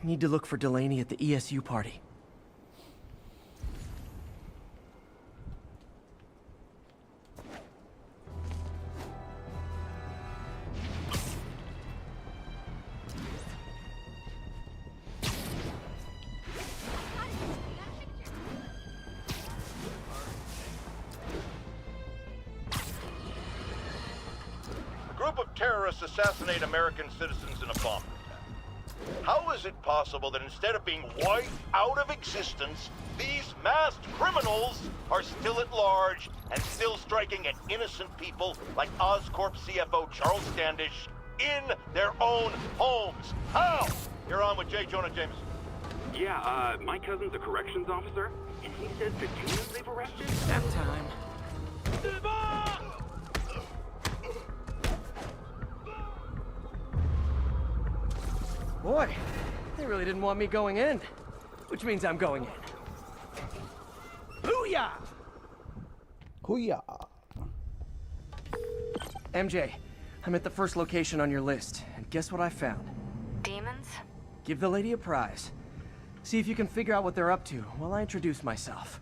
Need to look for Delaney at the ESU party. A group of terrorists assassinate American citizens in a bomb attack. How is it possible that instead of being wiped out of existence, these masked criminals are still at large and still striking at innocent people like Oscorp CFO Charles Standish in their own homes? How? You're on with J. Jonah Jameson. Yeah, my cousin's a corrections officer, and he says the demons they've arrested? That time. Boy, they really didn't want me going in. Which means I'm going in. Booyah! Hooyah. MJ, I'm at the first location on your list, and guess what I found? Demons? Give the lady a prize. See if you can figure out what they're up to while I introduce myself.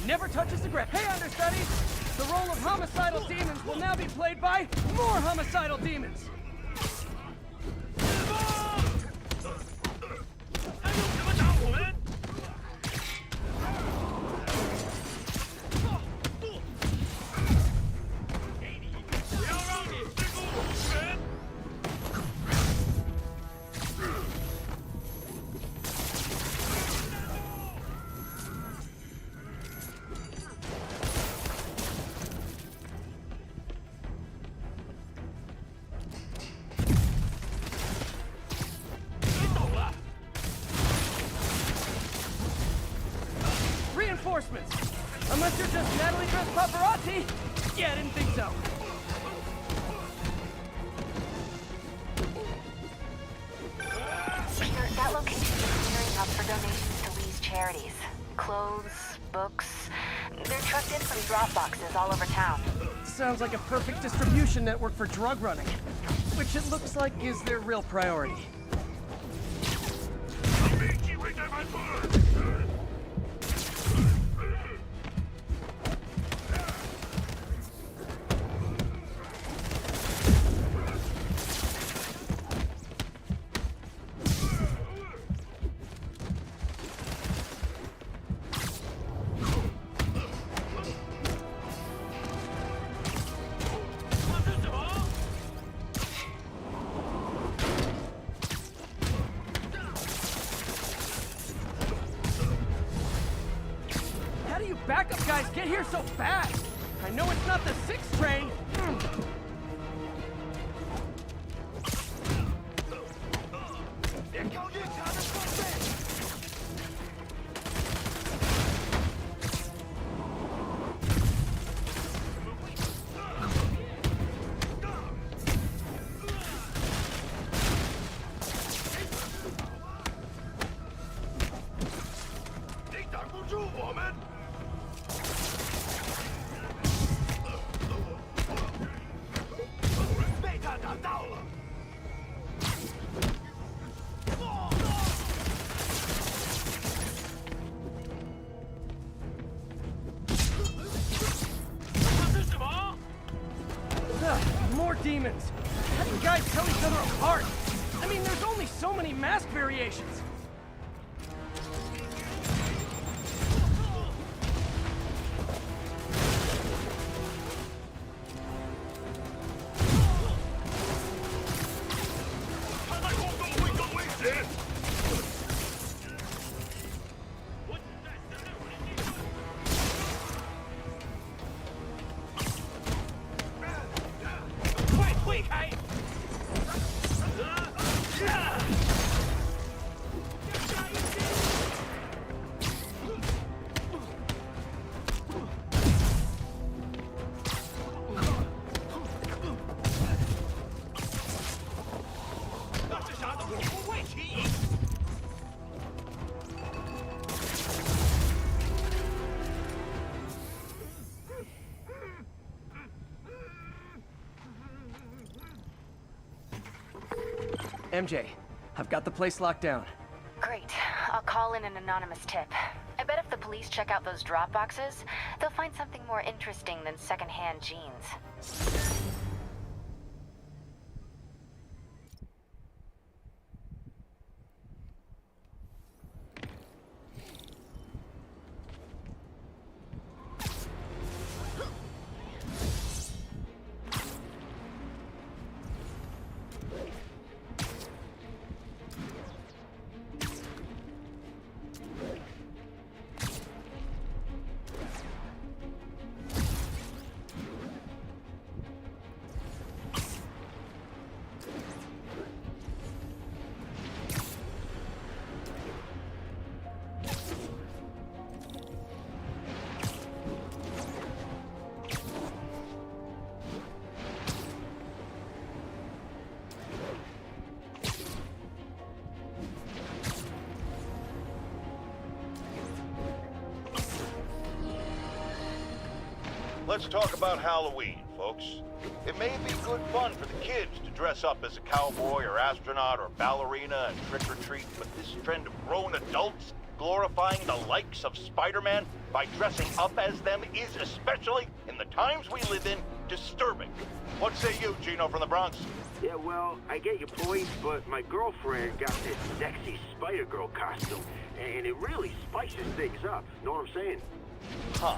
Never touches the ground. Hey, understudies! The role of homicidal demons will now be played by more homicidal demons! Reinforcements! Unless you're just Natalie dressed paparazzi? Yeah, I didn't think so. Peter, that location is clearing up for donations to Lee's charities. Clothes, books. They're trucked in from drop boxes all over town. Sounds like a perfect distribution network for drug running. Which it looks like is their real priority. You guys get here so fast. I know it's not the 6 train. More demons. How do you guys tell each other apart? I mean, there's only so many mask variations. MJ, I've got the place locked down. Great. I'll call in an anonymous tip. I bet if the police check out those drop boxes, they'll find something more interesting than secondhand jeans. Let's talk about Halloween, folks. It may be good fun for the kids to dress up as a cowboy or astronaut or ballerina and trick-or-treat, but this trend of grown adults glorifying the likes of Spider-Man by dressing up as them is, especially in the times we live in, disturbing. What say you, Gino from the Bronx? Yeah, well, I get your point, but my girlfriend got this sexy Spider-Girl costume, and it really spices things up. Know what I'm saying? Huh.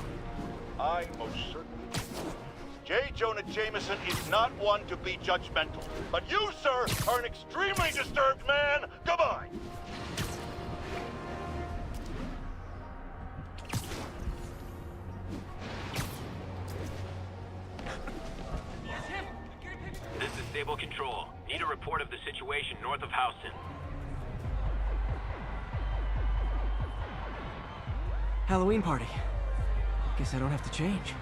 I most certainly do. J. Jonah Jameson is not one to be judgmental, but you, sir, are an extremely disturbed man. Goodbye. This is Stable Control. Need a report of the situation north of Houston. Halloween party. Guess I don't have to change.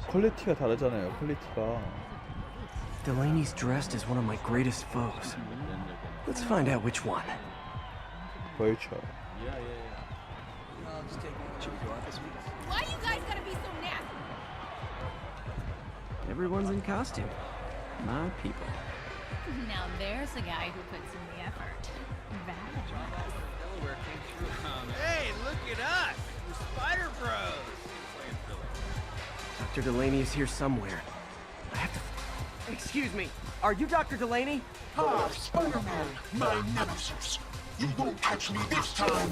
퀄리티가 다르잖아요. 퀄리티가. Delaney's dressed as one of my greatest foes. Let's find out which one. 벌쳐. Why you guys gotta be so nasty? Everyone's in costume. My people. Now there's a guy who puts in the effort. Delaware came through. Hey, look at us! We're Spider Bros! Dr. Delaney is here somewhere. I have to... Excuse me. Are you Dr. Delaney? Ah, Spider-Man, my nemesis. You won't catch me this time.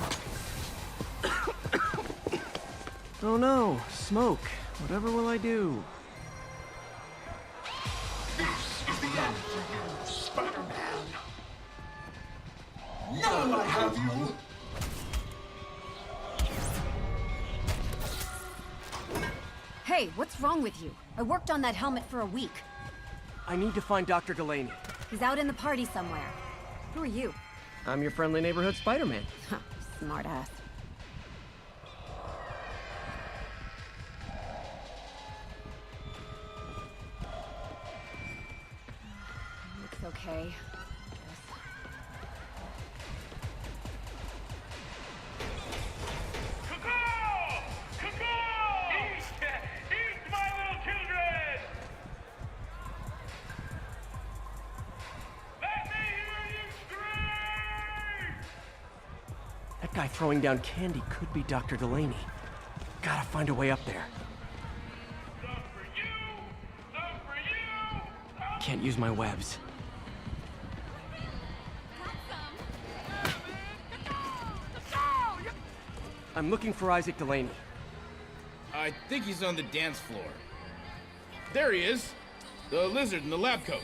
Oh no, smoke. Whatever will I do? This is the end for you, Spider-Man. Now I have you. Hey, what's wrong with you? I worked on that helmet for a week. I need to find Dr. Delaney. He's out in the party somewhere. Who are you? I'm your friendly neighborhood Spider-Man. Smartass. Looks okay. That guy throwing down candy could be Dr. Delaney. Gotta find a way up there. Can't use my webs. I'm looking for Isaac Delaney. I think he's on the dance floor. There he is! The lizard in the lab coat.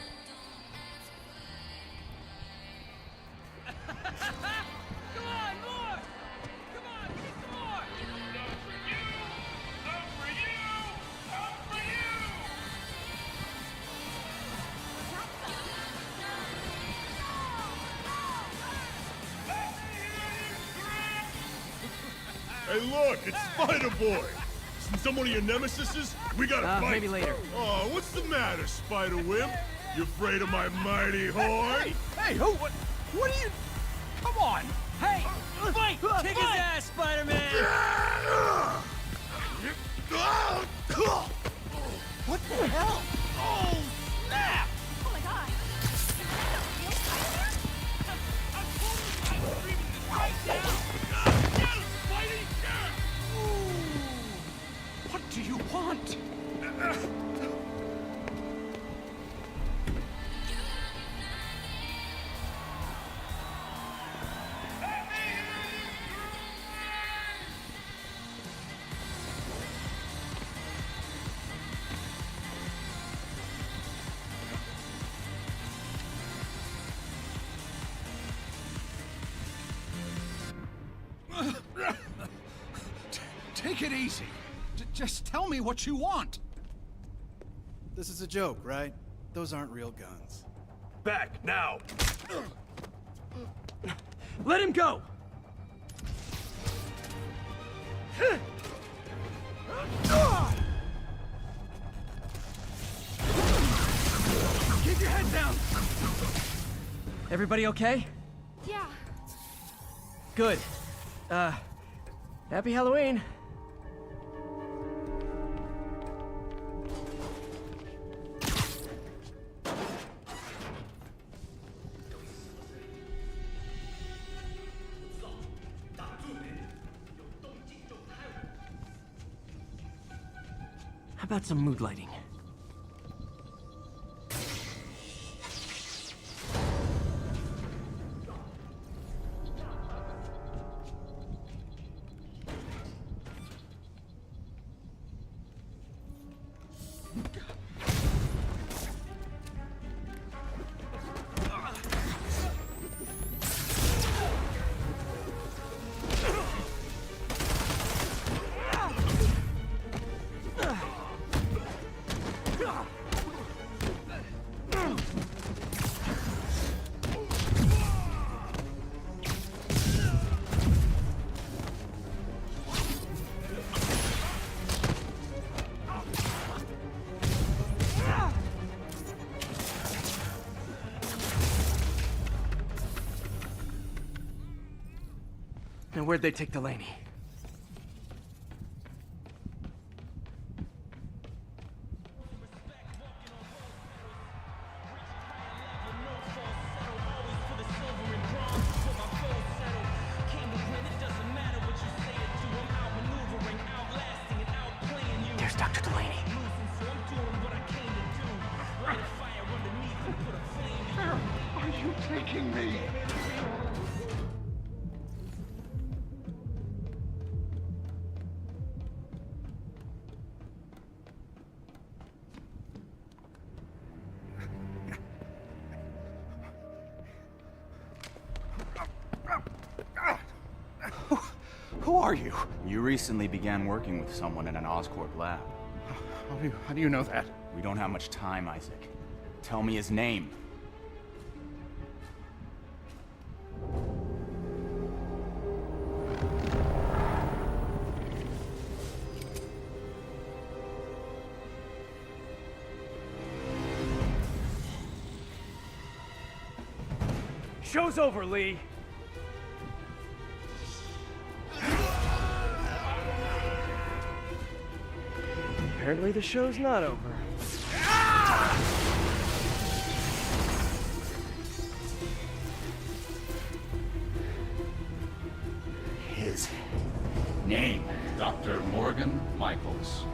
Hey, look, it's Spider-Boy. Since some of your nemesises, we gotta fight. Maybe later. Oh, what's the matter, Spider-Wimp? You afraid of my mighty horn? Hey, who? What are you? Come on! Hey! Fight! Kick his ass, Spider-Man! What the hell? Oh, snap! Oh my god! What do you want? Take it easy. Just tell me what you want. This is a joke, right? Those aren't real guns. Back, now! Let him go! Keep your head down! Everybody okay? Yeah. Good. Happy Halloween. How about some mood lighting? Now, where'd they take Delaney? There's Dr. Delaney. Are you taking me? Who are you? You recently began working with someone in an Oscorp lab. How do you know that? We don't have much time, Isaac. Tell me his name. Show's over, Lee. Apparently the show's not over. His name. Dr. Morgan Michaels.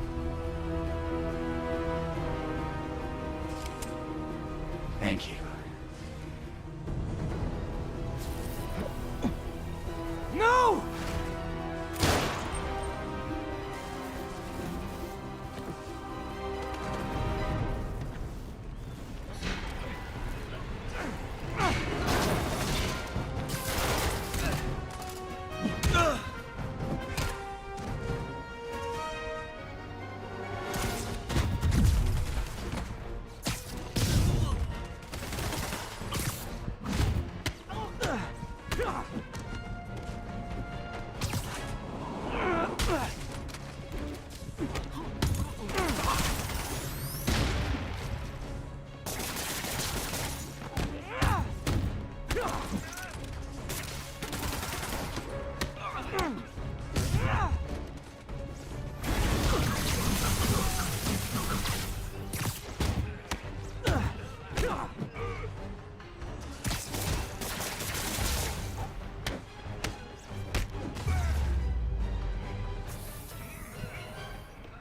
Thank you. No!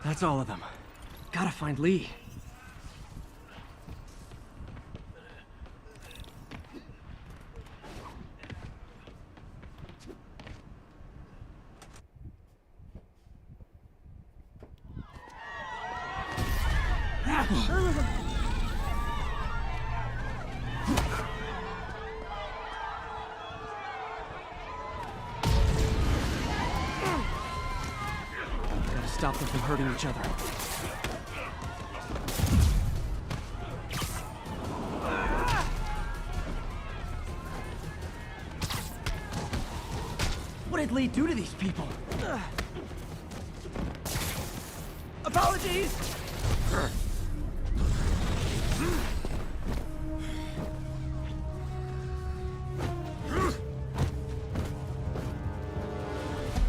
That's all of them. Gotta find Lee. Gotta stop them from hurting each other. What did Lee do to these people? Apologies!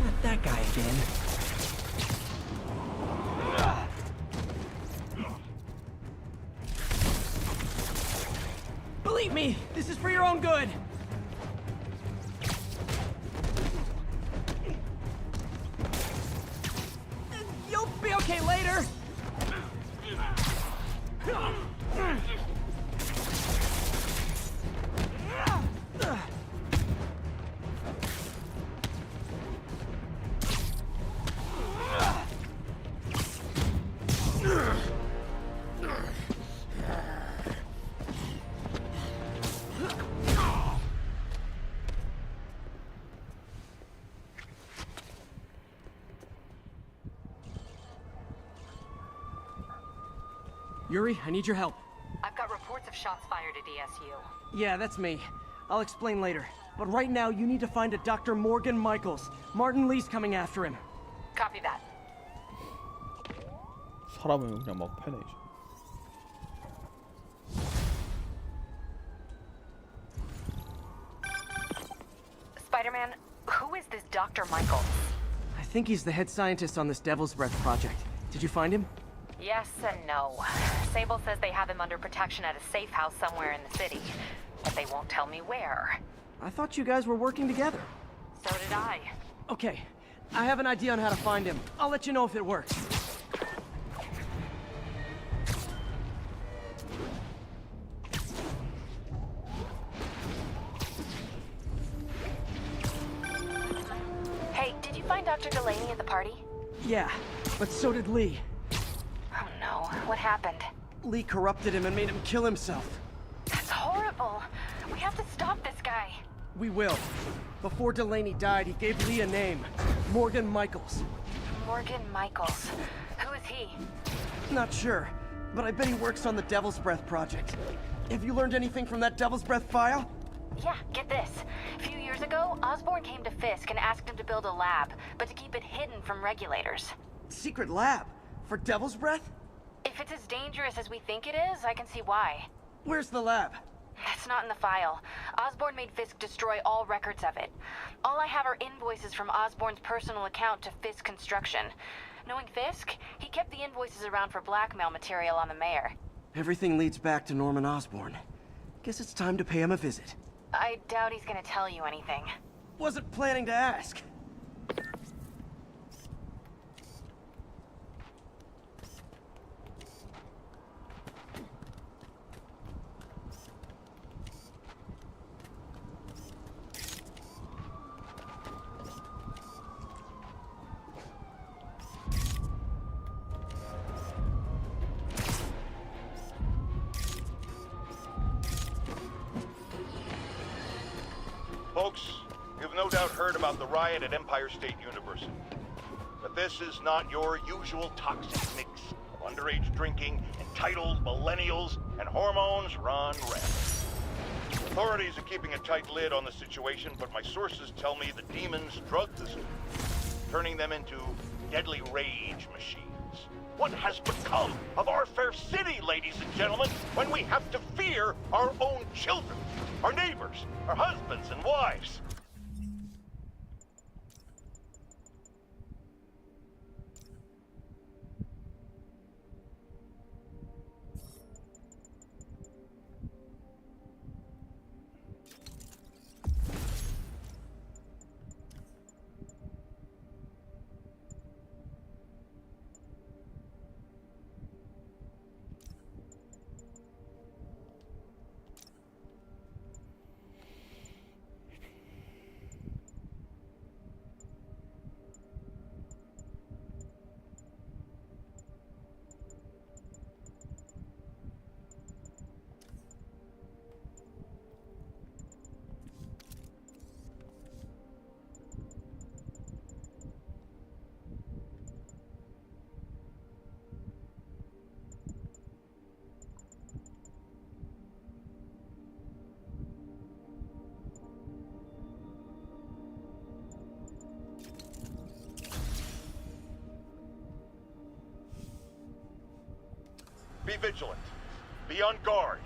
Not that guy again. Believe me, this is for your own good. You'll be okay later. Yuri, I need your help. I've got reports of shots fired at ESU. Yeah, that's me. I'll explain later. But right now, you need to find a Dr. Morgan Michaels. Martin Lee's coming after him. Copy that. 사람을 그냥 막 패네. Spider-Man, who is this Dr. Michaels? I think he's the head scientist on this Devil's Breath project. Did you find him? Yes and no. Sable says they have him under protection at a safe house somewhere in the city, but they won't tell me where. I thought you guys were working together. So did I. Okay, I have an idea on how to find him. I'll let you know if it works. Hey, did you find Dr. Delaney at the party? Yeah, but so did Lee. Oh no, what happened? Lee corrupted him and made him kill himself. That's horrible. We have to stop this guy. We will. Before Delaney died, he gave Lee a name. Morgan Michaels. Morgan Michaels. Who is he? Not sure, but I bet he works on the Devil's Breath project. Have you learned anything from that Devil's Breath file? Yeah, get this. A few years ago, Osborn came to Fisk and asked him to build a lab, but to keep it hidden from regulators. Secret lab? For Devil's Breath? If it's as dangerous as we think it is, I can see why. Where's the lab? That's not in the file. Osborn made Fisk destroy all records of it. All I have are invoices from Osborn's personal account to Fisk Construction. Knowing Fisk, he kept the invoices around for blackmail material on the mayor. Everything leads back to Norman Osborn. Guess it's time to pay him a visit. I doubt he's gonna tell you anything. Wasn't planning to ask. Folks, you've no doubt heard about the riot at Empire State University. But this is not your usual toxic mix of underage drinking, entitled millennials, and hormones run rampant. Authorities are keeping a tight lid on the situation, but my sources tell me the demons drug the students, turning them into deadly rage machines. What has become of our fair city, ladies and gentlemen, when we have to fear our own children, our neighbors, our husbands and wives? Be vigilant. Be on guard.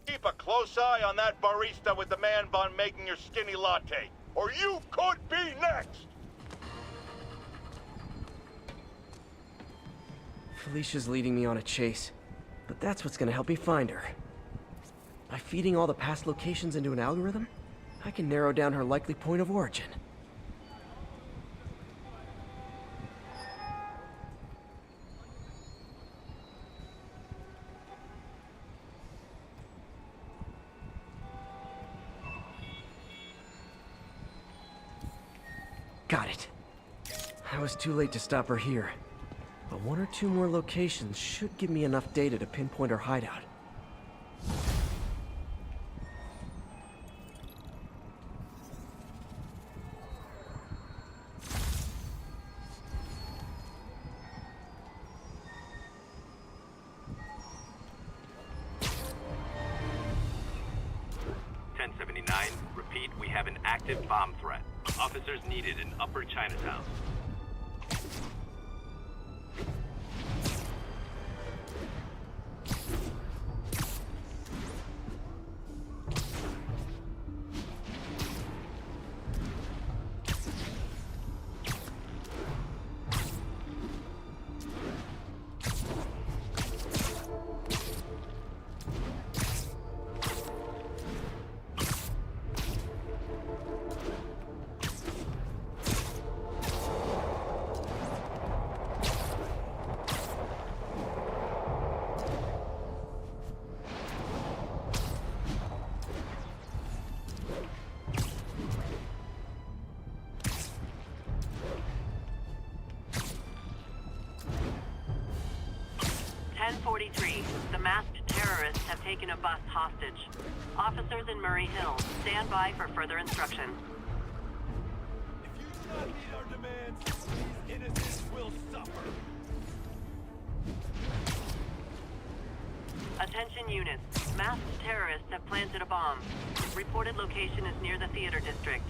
Keep a close eye on that barista with the man bun making your skinny latte, or you could be next! Felicia's leading me on a chase, but that's what's gonna help me find her. By feeding all the past locations into an algorithm, I can narrow down her likely point of origin. Got it. I was too late to stop her here, but one or two more locations should give me enough data to pinpoint her hideout. Repeat, we have an active bomb threat. Officers needed in Upper Chinatown. 43. The masked terrorists have taken a bus hostage. Officers in Murray Hill, stand by for further instruction. If you do not meet our demands, these innocents will suffer. Attention units. Masked terrorists have planted a bomb. Reported location is near the theater district.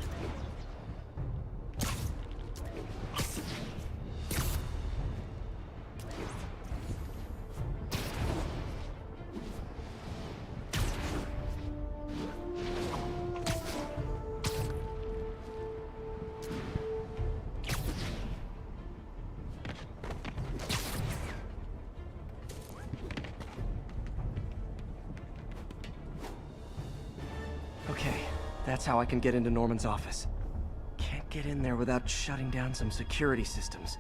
Okay, that's how I can get into Norman's office. Can't get in there without shutting down some security systems.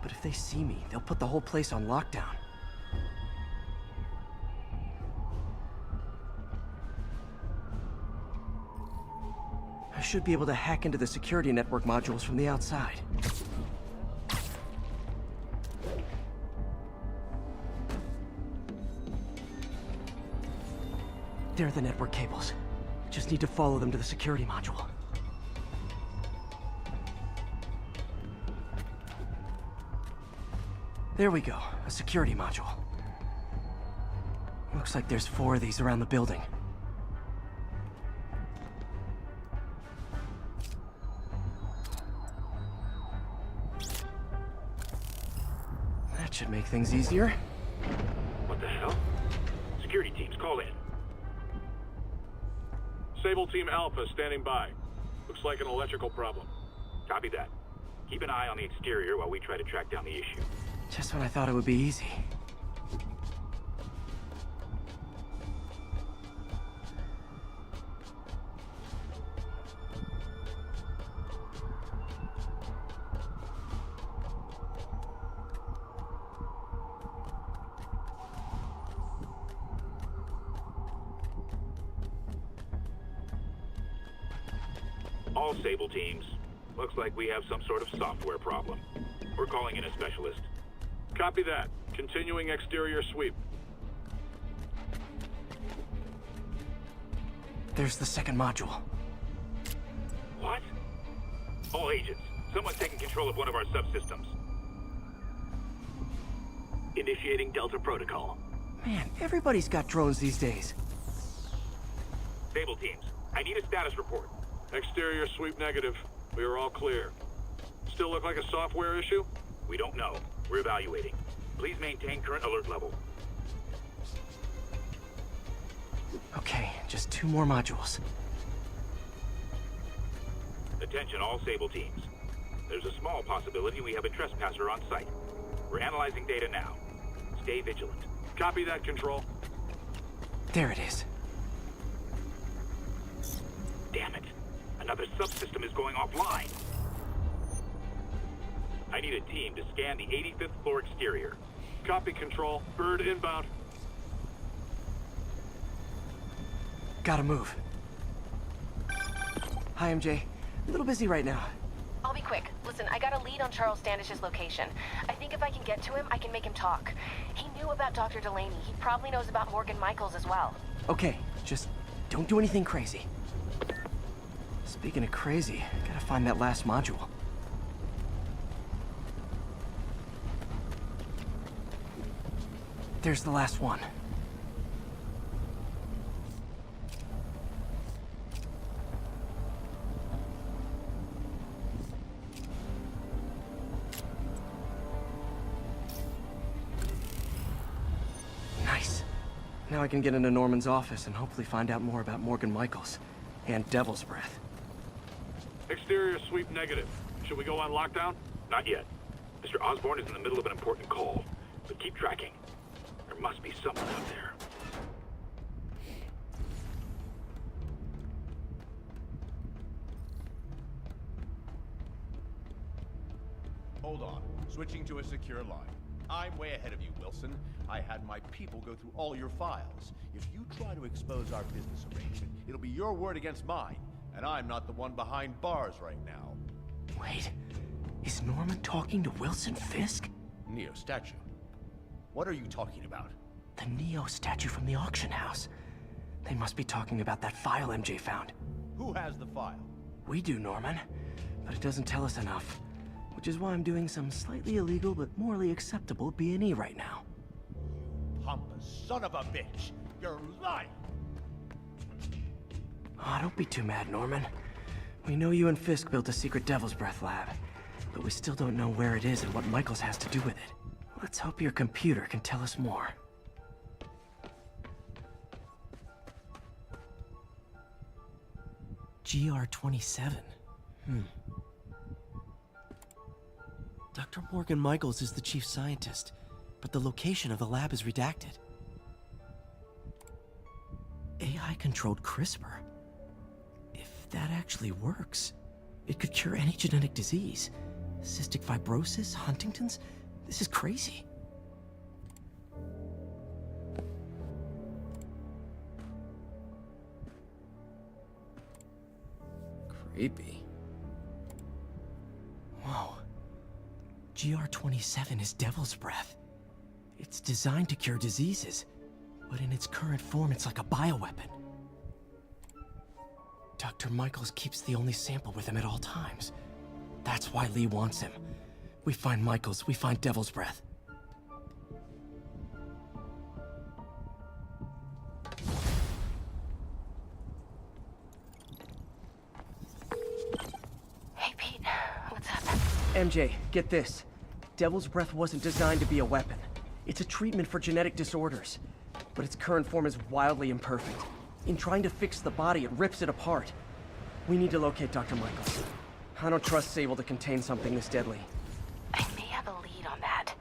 But if they see me, they'll put the whole place on lockdown. I should be able to hack into the security network modules from the outside. There are the network cables. Just need to follow them to the security module. There we go, a security module. Looks like there's 4 of these around the building. That should make things easier. What the hell? Security teams, call in. Sable Team Alpha standing by. Looks like an electrical problem. Copy that. Keep an eye on the exterior while we try to track down the issue. Just when I thought it would be easy. All Sable teams. Looks like we have some sort of software problem. We're calling in a specialist. Copy that. Continuing exterior sweep. There's the second module. What? All agents, someone's taking control of one of our subsystems. Initiating Delta Protocol. Man, everybody's got drones these days. Sable teams, I need a status report. Exterior sweep negative. We are all clear. Still look like a software issue? We don't know. We're evaluating. Please maintain current alert level. Okay, just 2 more modules. Attention all Sable teams. There's a small possibility we have a trespasser on site. We're analyzing data now. Stay vigilant. Copy that, Control. There it is. Damn it. Another subsystem is going offline. I need a team to scan the 85th floor exterior. Copy, Control. Bird inbound. Gotta move. Hi, MJ. A little busy right now. I'll be quick. Listen, I got a lead on Charles Standish's location. I think if I can get to him, I can make him talk. He knew about Dr. Delaney. He probably knows about Morgan Michaels as well. Okay, just don't do anything crazy. Speaking of crazy, gotta find that last module. There's the last one. Nice. Now I can get into Norman's office and hopefully find out more about Morgan Michaels and Devil's Breath. Exterior sweep negative. Should we go on lockdown? Not yet. Mr. Osborn is in the middle of an important call. But keep tracking. There must be someone out there. Hold on. Switching to a secure line. I'm way ahead of you, Wilson. I had my people go through all your files. If you try to expose our business arrangement, it'll be your word against mine. And I'm not the one behind bars right now. Wait, is Norman talking to Wilson Fisk? Neo statue. What are you talking about? The Neo statue from the auction house. They must be talking about that file MJ found. Who has the file? We do, Norman. But it doesn't tell us enough. Which is why I'm doing some slightly illegal but morally acceptable B&E right now. Pompous son of a bitch! You're lying! Oh, don't be too mad, Norman. We know you and Fisk built a secret Devil's Breath lab, but we still don't know where it is and what Michaels has to do with it. Let's hope your computer can tell us more. GR-27. Dr. Morgan Michaels is the chief scientist, but the location of the lab is redacted. AI-controlled CRISPR. If that actually works, it could cure any genetic disease. Cystic fibrosis, Huntington's? This is crazy. Creepy. Whoa. GR-27 is Devil's Breath. It's designed to cure diseases, but in its current form, it's like a bioweapon. Dr. Michaels keeps the only sample with him at all times. That's why Lee wants him. We find Michaels, we find Devil's Breath. Hey, Pete. What's up? MJ, get this. Devil's Breath wasn't designed to be a weapon. It's a treatment for genetic disorders. But its current form is wildly imperfect. In trying to fix the body, it rips it apart. We need to locate Dr. Michaels. I don't trust Sable to contain something this deadly. I may have a lead on that.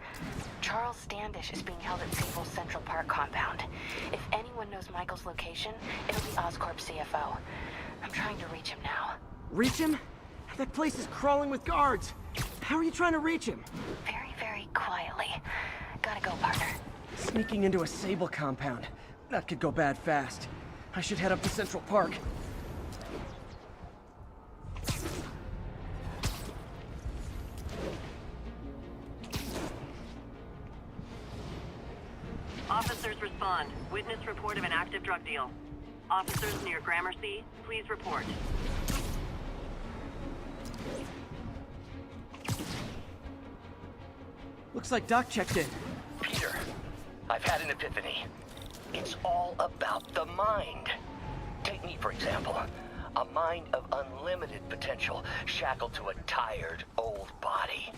Charles Standish is being held at Sable's Central Park compound. If anyone knows Michael's location, it'll be Oscorp's CFO. I'm trying to reach him now. Reach him? That place is crawling with guards. How are you trying to reach him? Very, very quietly. Gotta go, partner. Sneaking into a Sable compound. That could go bad fast. I should head up to Central Park. Officers respond. Witness report of an active drug deal. Officers near Gramercy, please report. Looks like Doc checked in. Peter, I've had an epiphany. It's all about the mind. Take me, for example. A mind of unlimited potential, shackled to a tired, old body.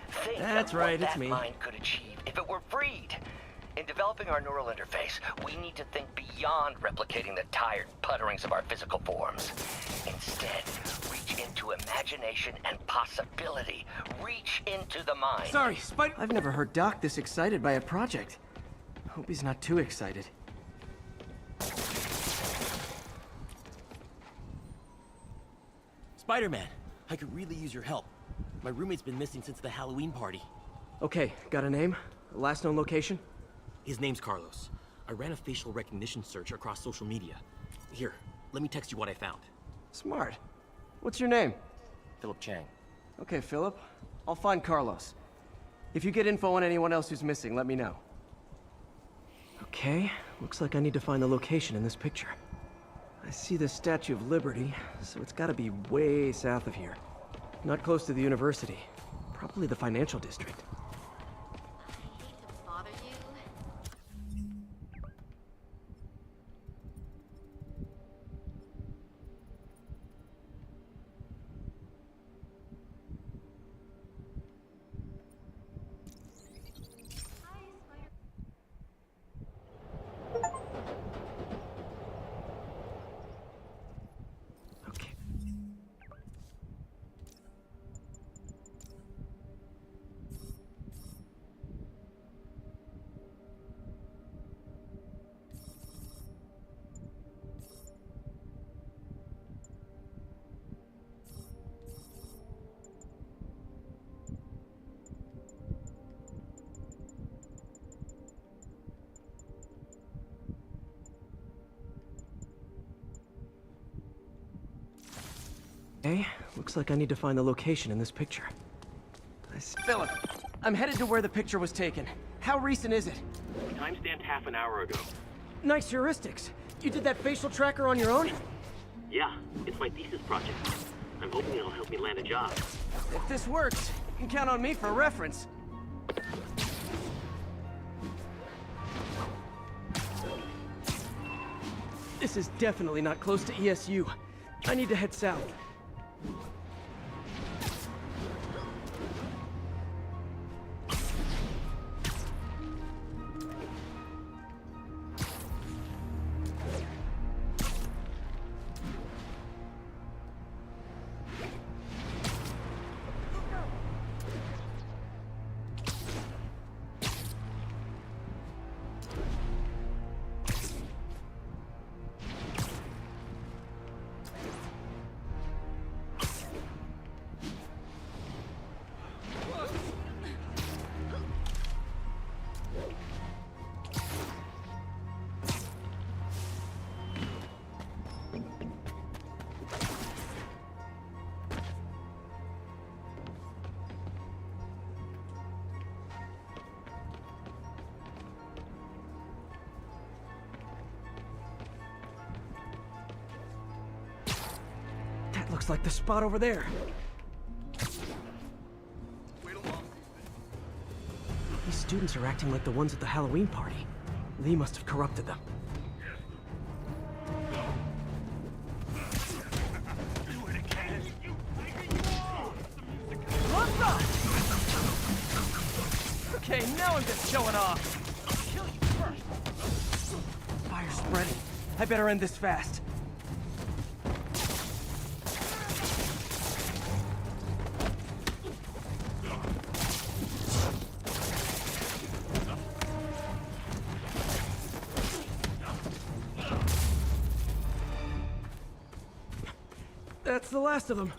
Think That's of right, what it's that me. mind could achieve if it were freed. In developing our neural interface, we need to think beyond replicating the tired putterings of our physical forms. Instead, reach into imagination and possibility. Reach into the mind. Sorry, Spider... I've never heard Doc this excited by a project. Hope he's not too excited. Spider-Man, I could really use your help. My roommate's been missing since the Halloween party. Okay, got a name? A last known location? His name's Carlos. I ran a facial recognition search across social media. Here, let me text you what I found. Smart. What's your name? Philip Chang. Okay, Philip. I'll find Carlos. If you get info on anyone else who's missing, let me know. Okay, looks like I need to find the location in this picture. I see the Statue of Liberty, so it's gotta be way south of here. Not close to the university. Probably the financial district. Okay, looks like I need to find the location in this picture. Philip, I'm headed to where the picture was taken. How recent is it? Timestamped half an hour ago. Nice heuristics. You did that facial tracker on your own? Yeah, it's my thesis project. I'm hoping it'll help me land a job. If this works, you can count on me for a reference. This is definitely not close to ESU. I need to head south. Looks like the spot over there. These students are acting like the ones at the Halloween party. Lee must have corrupted them. Okay, now I'm just showing off. Kill you first. Fire's spreading. I better end this fast. That's the last of them.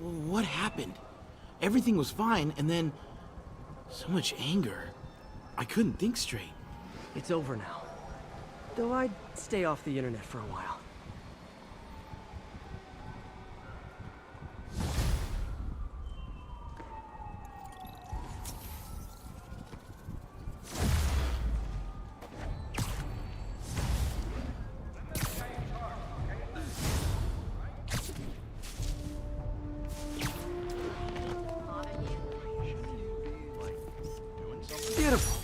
What happened? Everything was fine, and then so much anger. I couldn't think straight. It's over now. Though I'd stay off the internet for a while. Beautiful.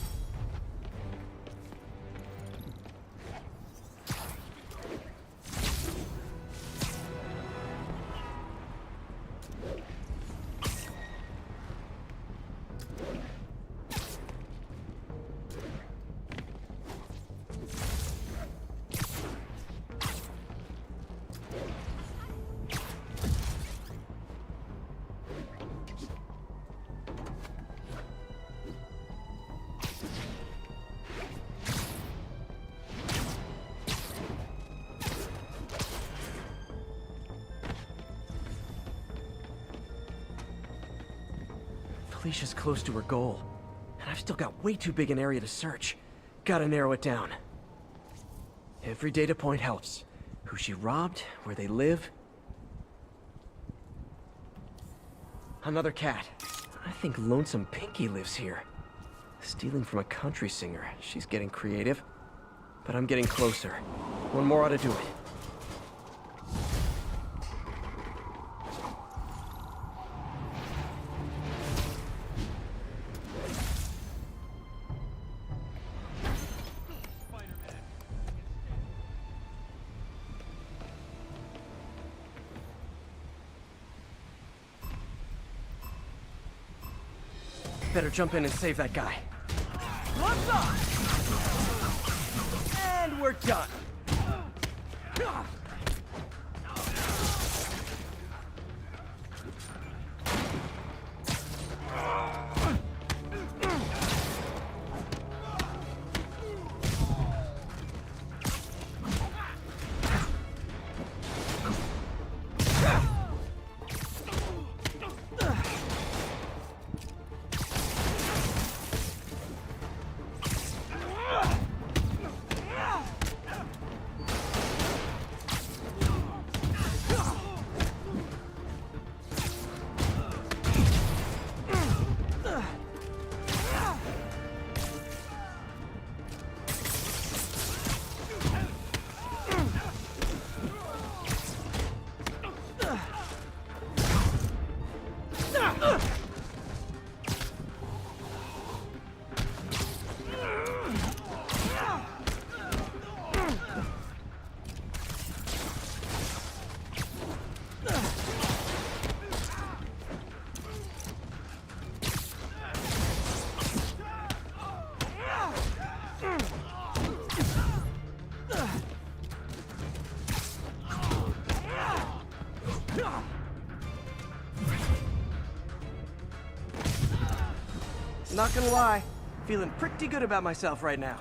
Felicia's close to her goal, and I've still got way too big an area to search. Gotta narrow it down. Every data point helps. Who she robbed, where they live. Another cat. I think Lonesome Pinky lives here. Stealing from a country singer. She's getting creative. But I'm getting closer. One more ought to do it. Better jump in and save that guy. What's up? And we're done. Not gonna lie, feeling pretty good about myself right now.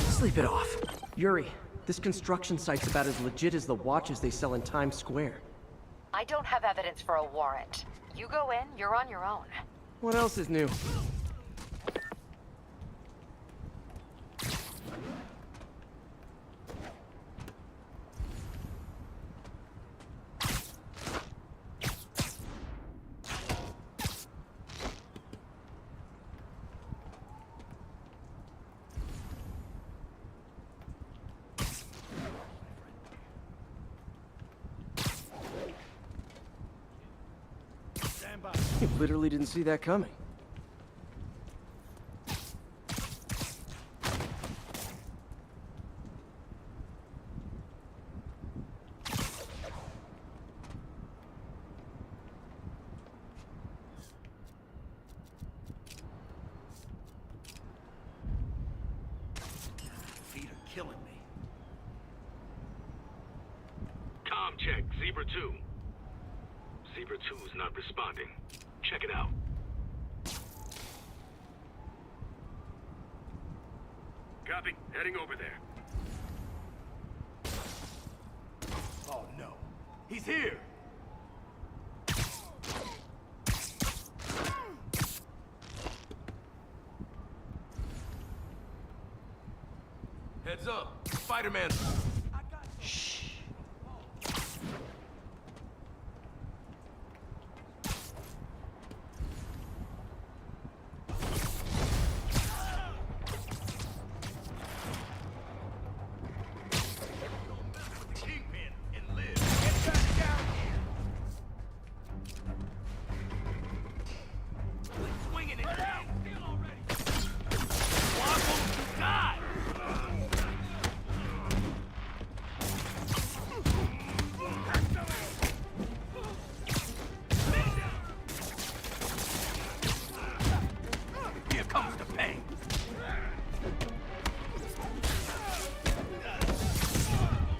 Sleep it off. Yuri, this construction site's about as legit as the watches they sell in Times Square. I don't have evidence for a warrant. You go in, you're on your own. What else is new? You literally didn't see that coming. Feet are killing me. Com check, Zebra 2. Zebra 2 is not responding. Check it out. Copy. Heading over there. Oh no. He's here! Heads up. Spider-Man.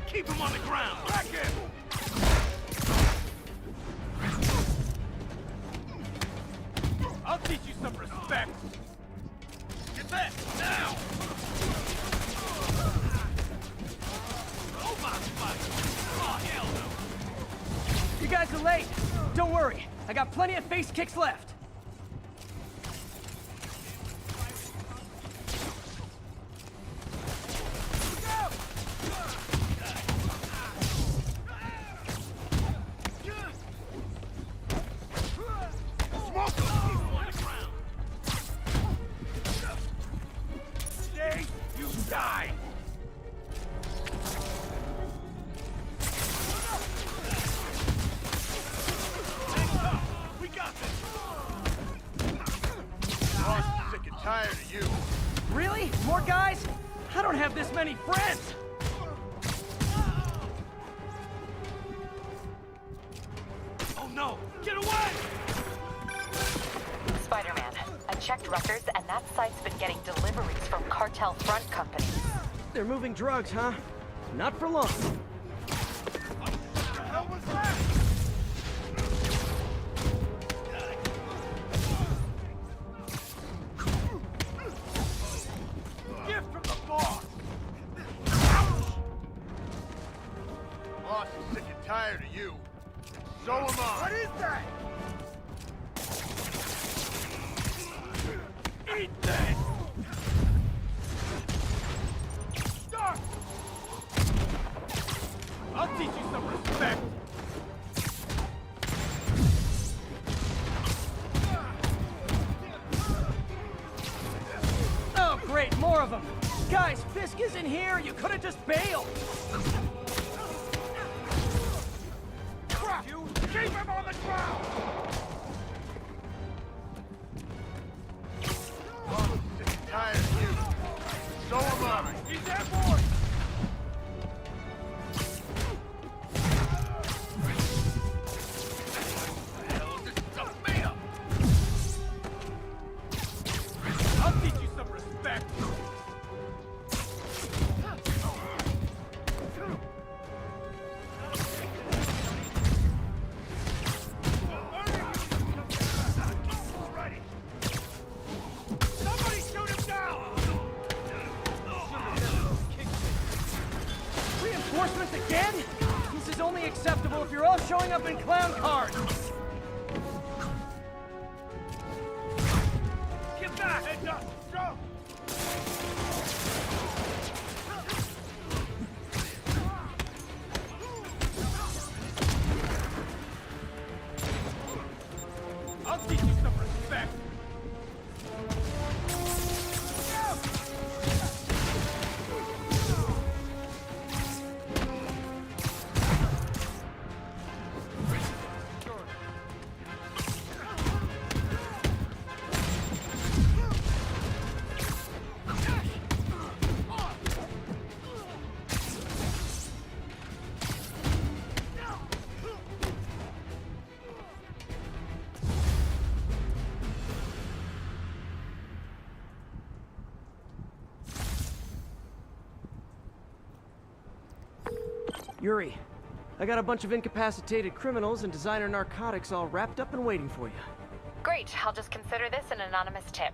Keep him on the ground! Back him! I'll teach you some respect! Get back, now! Robot fight! Oh, hell no! You guys are late. Don't worry, I got plenty of face kicks left. Tired of you. Really? More guys? I don't have this many friends! Oh no! Get away! Spider-Man, I checked records and that site's been getting deliveries from cartel front companies. They're moving drugs, huh? Not for long. What the hell was that? Gift from the boss! Boss is sick and tired of you. So am I. What is that? Eat this! Stop! I'll teach you some respect. Oh, great, more of them. Guys, Fisk isn't here. You could have just bailed. Crap! You keep him on the ground! Boss is sick and tired of you. So am I. He's airborne! I'll teach you some respect. Somebody shoot him down! Reinforcements again? This is only acceptable if you're all showing up in clown cars. Get back! Heads up! Go! I'll teach you some respect. Yuri, I got a bunch of incapacitated criminals and designer narcotics all wrapped up and waiting for you. Great, I'll just consider this an anonymous tip.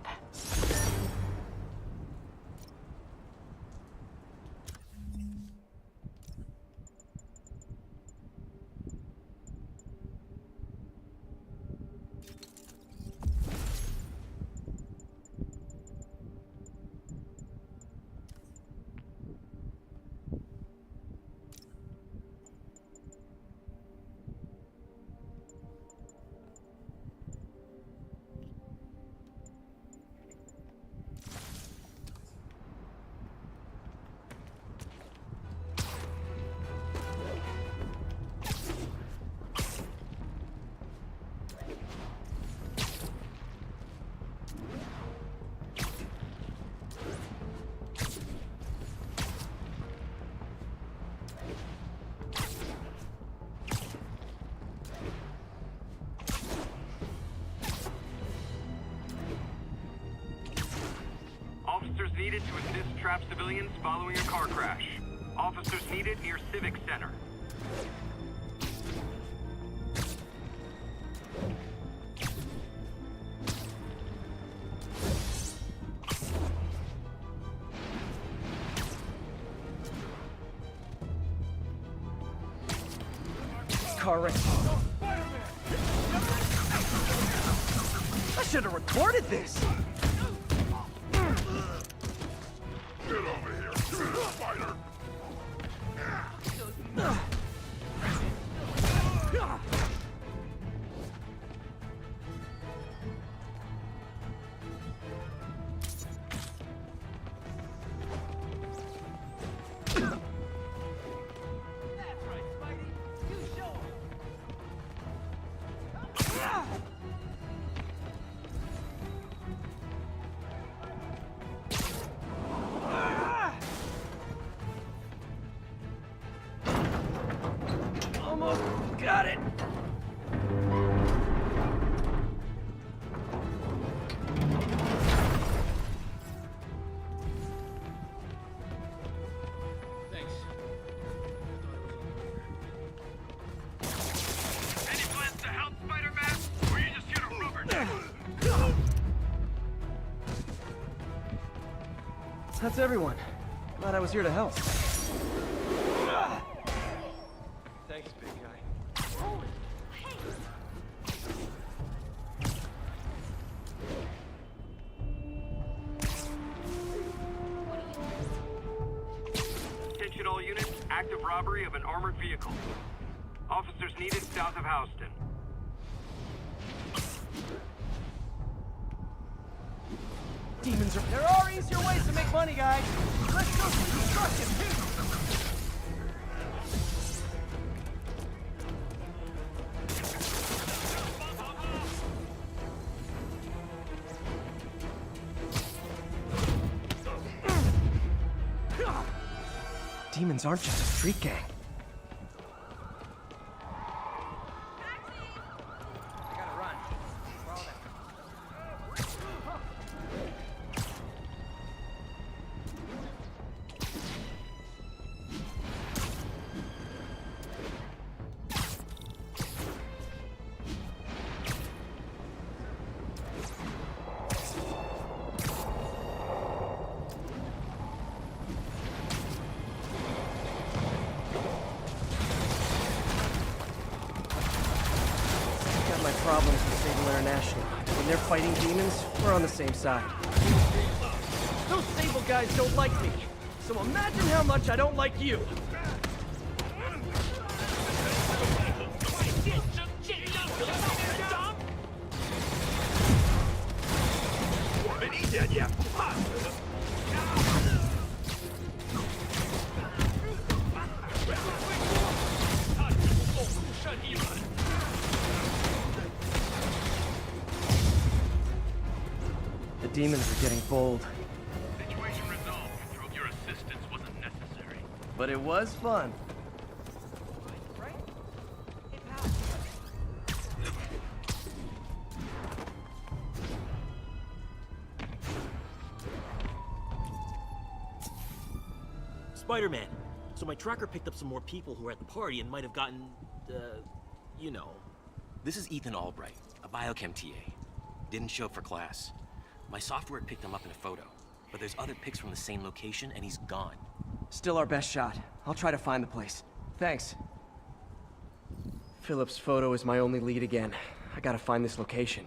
Officers needed to assist trapped civilians following a car crash. Officers needed near Civic Center. Car wreck. I should have recorded this. Get over here, Spider! Almost got it. That's everyone. Glad I was here to help. Thanks, big guy. Attention all units, active robbery of an armored vehicle. Officers needed south of Houston. Demons are— There are easier ways to make money, guys. Let's go some construction, too. Demons aren't just a street gang. Problems with Sable International. When they're fighting demons, we're on the same side. Those Sable guys don't like me, so imagine how much I don't like you. The demons are getting bold. Situation resolved. Your assistance wasn't necessary. But it was fun. Spider-Man. So my tracker picked up some more people who were at the party and might have gotten, you know. This is Ethan Albright, a biochem TA. Didn't show up for class. My software picked him up in a photo, but there's other pics from the same location and he's gone. Still our best shot. I'll try to find the place. Thanks. Philip's photo is my only lead again. I gotta find this location.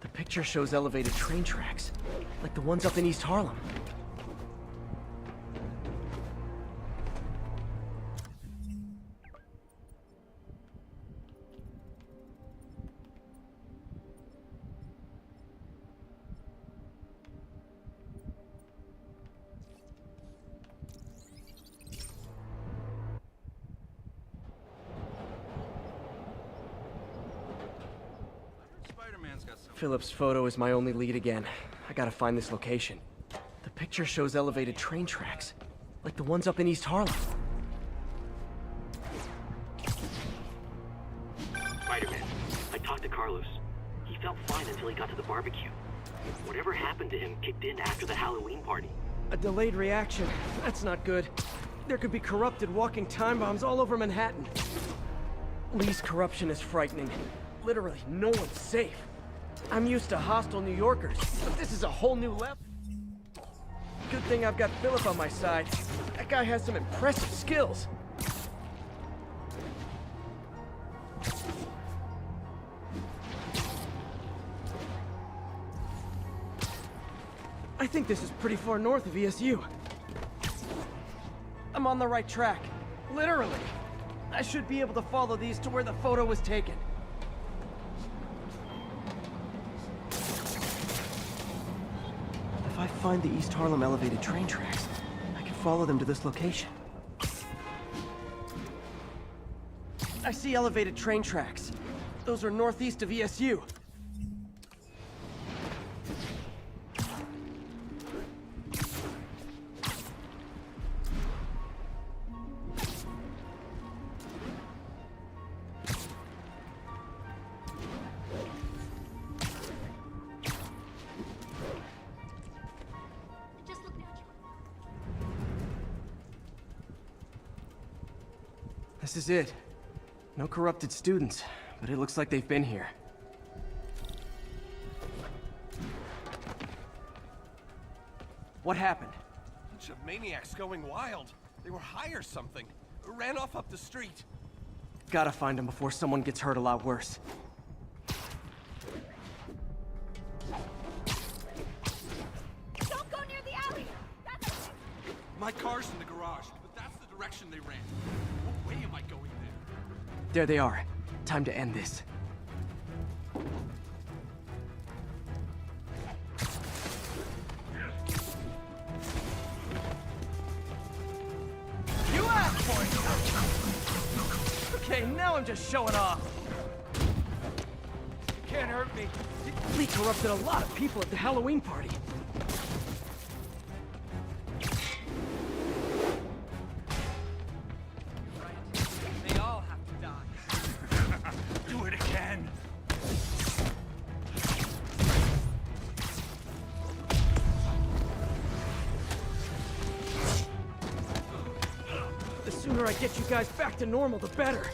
The picture shows elevated train tracks, like the ones up in East Harlem. Philip's photo is my only lead again. I gotta find this location. The picture shows elevated train tracks, like the ones up in East Harlem. Spider-Man, I talked to Carlos. He felt fine until he got to the barbecue. Whatever happened to him kicked in after the Halloween party. A delayed reaction. That's not good. There could be corrupted walking time bombs all over Manhattan. Lee's corruption is frightening. Literally, no one's safe. I'm used to hostile New Yorkers, but this is a whole new level. Good thing I've got Philip on my side. That guy has some impressive skills. I think this is pretty far north of ESU. I'm on the right track. Literally. I should be able to follow these to where the photo was taken. If I find the East Harlem elevated train tracks, I can follow them to this location. I see elevated train tracks. Those are northeast of ESU. This is it. No corrupted students, but it looks like they've been here. What happened? bunch of maniacs going wild. They were high or something. Ran off up the street. Gotta find him before someone gets hurt a lot worse. Don't go near the alley! My car's in the garage, but that's the direction they ran. What way am I going there? There they are. Time to end this. You asked for it! Okay, now I'm just showing off. Can't hurt me. Lee corrupted a lot of people at the Halloween party. They all have to die. Do it again. The sooner I get you guys back to normal, the better.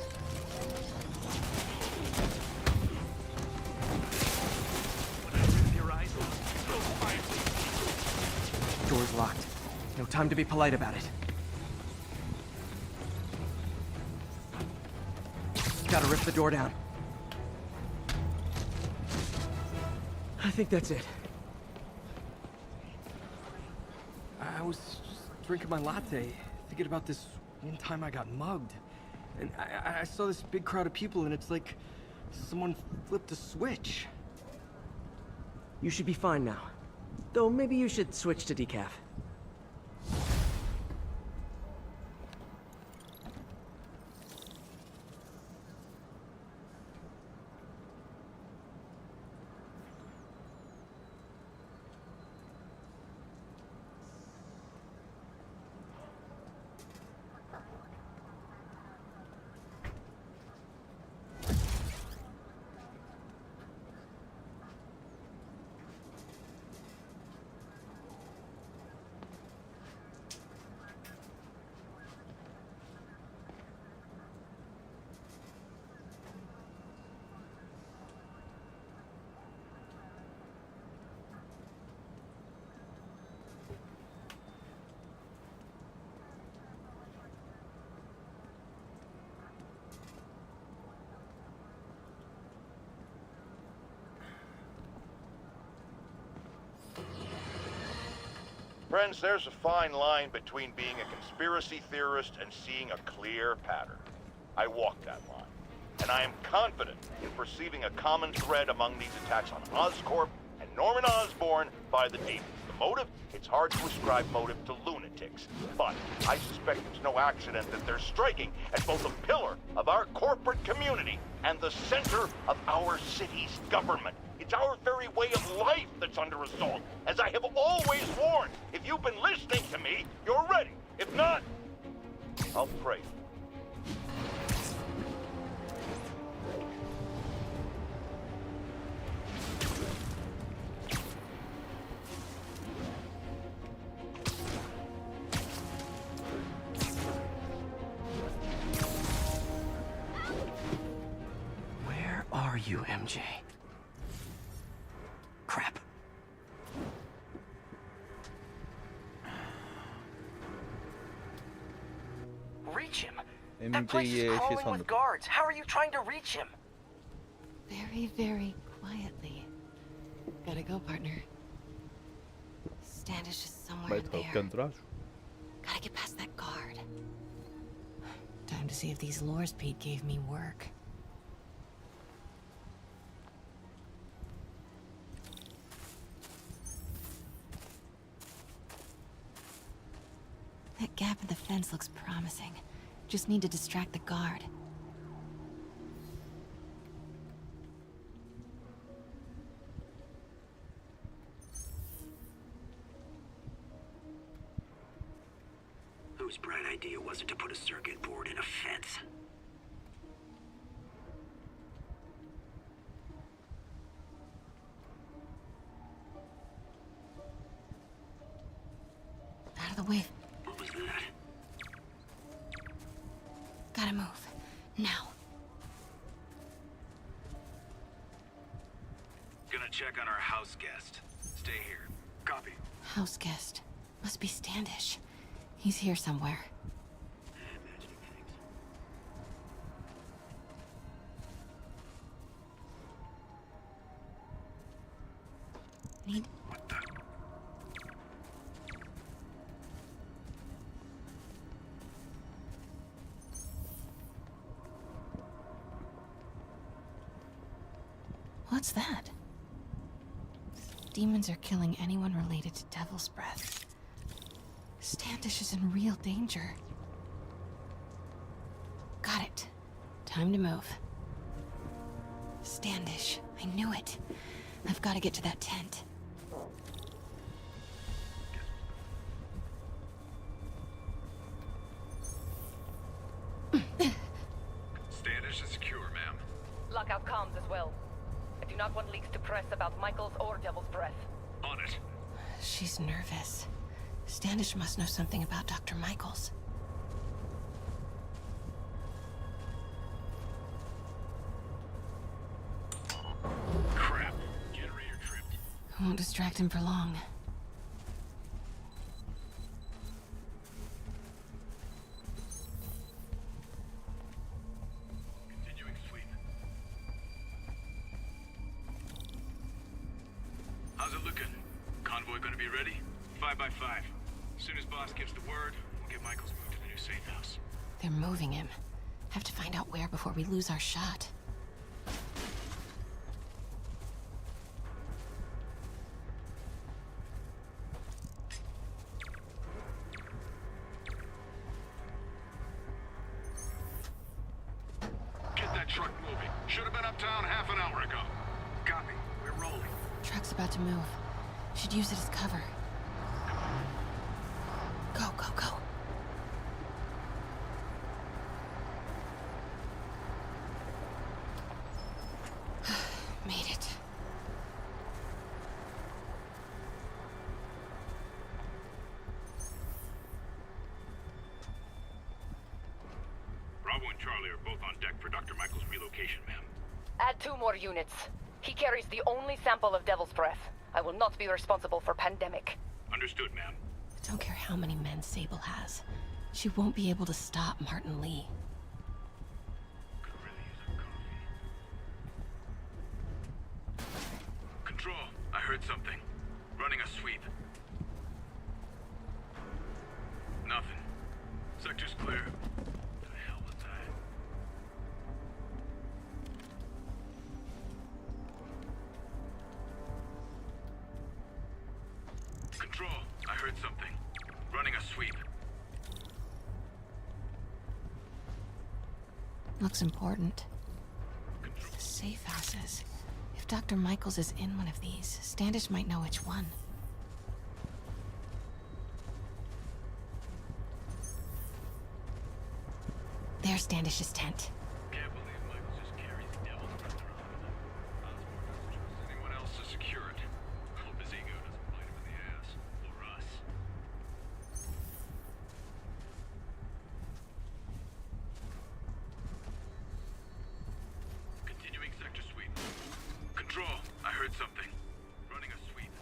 Door's locked. No time to be polite about it. Gotta rip the door down. I think that's it. I was just drinking my latte, thinking about this one time I got mugged. And I saw this big crowd of people, and it's like someone flipped a switch. You should be fine now. Though maybe you should switch to decaf. Friends, there's a fine line between being a conspiracy theorist and seeing a clear pattern. I walk that line, and I am confident in perceiving a common thread among these attacks on Oscorp and Norman Osborn by the demons. The motive? It's hard to ascribe motive to lunatics, but I suspect it's no accident that they're striking at both a pillar of our corporate community and the center of our city's government. It's our very way of life that's under assault. As I have always warned, if you've been listening to me, you're ready. If not, I'll pray. Where are you, MJ? Crap. Reach him? That place is MJ의 crawling 시선으로. with guards. How are you trying to reach him? Very, very quietly. Gotta go, partner. Standish is somewhere 말 in 더 there. 웃겼더라 아주. Gotta get past that guard. Time to see if these lures Pete gave me work. That gap in the fence looks promising. Just need to distract the guard. Whose bright idea was it to put a circuit board in a fence? Out of the way. What was that? Gotta move. Now. Gonna check on our house guest. Stay here. Copy. House guest. Must be Standish. He's here somewhere. Need... What's that? Demons are killing anyone related to Devil's Breath. Standish is in real danger. Got it. Time to move. Standish. I knew it. I've got to get to that tent. Standish is secure, ma'am. Lockout comms as well. I do not want leaks to press about Michaels or Devil's Breath. On it. She's nervous. Standish must know something about Dr. Michaels. Crap. Generator tripped. I won't distract him for long. Continuing sweep. How's it looking? Convoy gonna be ready? 5 by 5. As soon as boss gives the word, we'll get Michaels moved to the new safe house. They're moving him. Have to find out where before we lose our shot. Get that truck moving. Should have been uptown half an hour ago. Copy. We're rolling. Truck's about to move. Should use it as cover. Go, go, go. Made it. Bravo and Charlie are both on deck for Dr. Michaels' relocation, ma'am. Add 2 more units. He carries the only sample of Devil's Breath. I will not be responsible for pandemic. Understood, ma'am. I don't care how many men Sable has. She won't be able to stop Martin Lee. Control, I heard something. Running a sweep. Nothing. Sector's clear. The hell was that? Control, I heard something. Running a sweep. Looks important. The safe houses. If Dr. Michaels is in one of these, Standish might know which one. There's Standish's tent. Can't believe Michaels just carries the devil's breath around with him. Osborn doesn't trust anyone else to secure it. Hope his ego doesn't bite him in the ass. Or us. Continuing sector sweep. Control, I heard something. Running a sweep.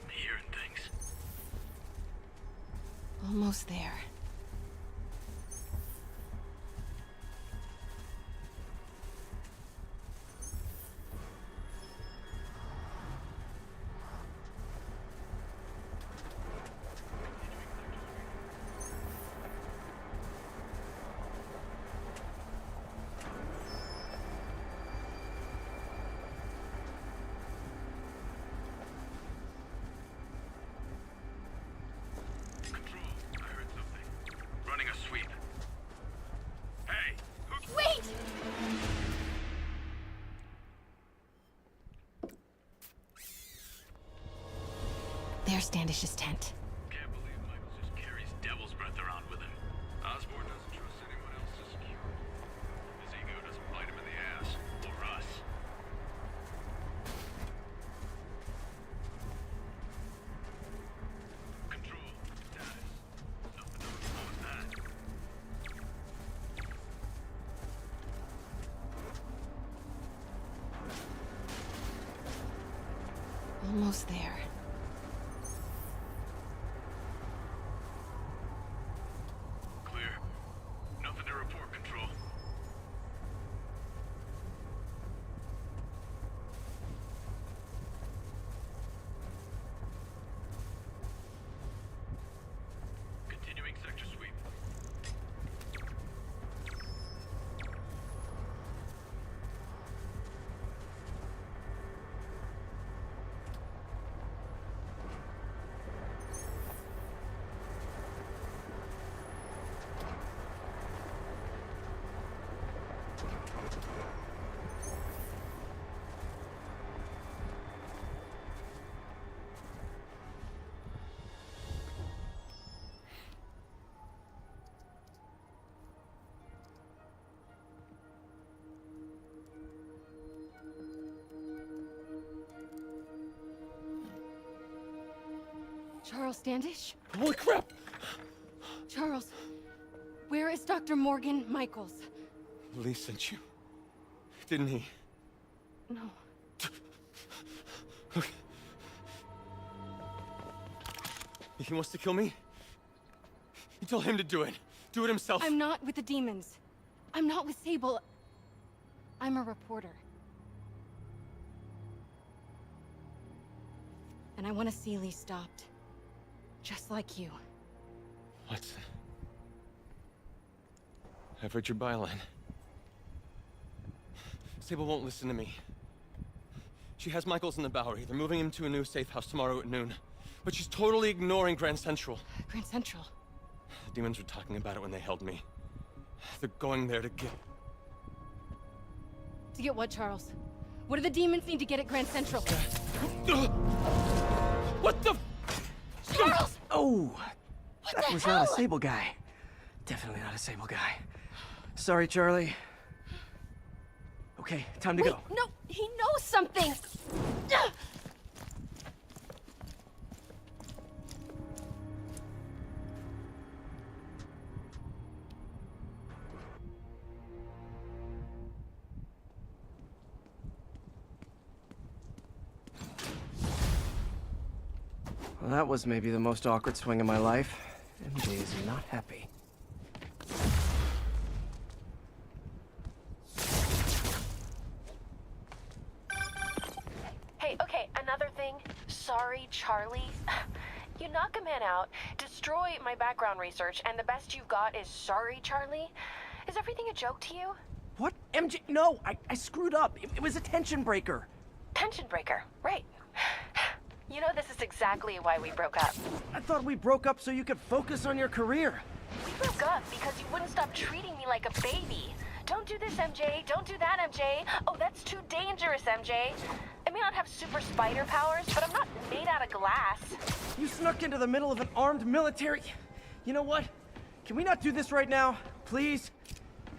Hearing things. Almost there. Control, I heard something. Running a sweep. Hey, who... Wait! There's Standish's tent. Can't believe Michaels just carries devil's breath around with him. Osborn doesn't trust anyone else to secure it. His ego doesn't bite him in the ass. Or us. Control. Status. Nothing to report that. Almost there. Clear. Nothing to report, Control. Continuing sector sweep. Charles Standish? Holy crap! Charles, where is Dr. Morgan Michaels? Lee sent you. Didn't he? No. He wants to kill me? You tell him to do it. Do it himself. I'm not with the demons. I'm not with Sable. I'm a reporter. And I want to see Lee stopped. Just like you. Watson. I've read your byline. Sable won't listen to me. She has Michaels in the Bowery. They're moving him to a new safe house tomorrow at noon. But she's totally ignoring Grand Central. Grand Central? The demons were talking about it when they held me. They're going there to get... To get what, Charles? What do the demons need to get at Grand Central? What the... Charles! Oh! That was not a Sable guy. Definitely not a Sable guy. Sorry, Charlie. Okay, time to go. No, he knows something! Well, that was maybe the most awkward swing of my life. MJ is not happy. Hey, okay, another thing. Sorry, Charlie. You knock a man out, destroy my background research, and the best you've got is sorry, Charlie? Is everything a joke to you? What? MJ? No, I screwed up. It was a tension breaker. Tension breaker, right. You know this is exactly why we broke up. I thought we broke up so you could focus on your career. We broke up because you wouldn't stop treating me like a baby. Don't do this, MJ. Don't do that, MJ. Oh, that's too dangerous, MJ. I may not have super spider powers, but I'm not made out of glass. You snuck into the middle of an armed military... You know what? Can we not do this right now? Please?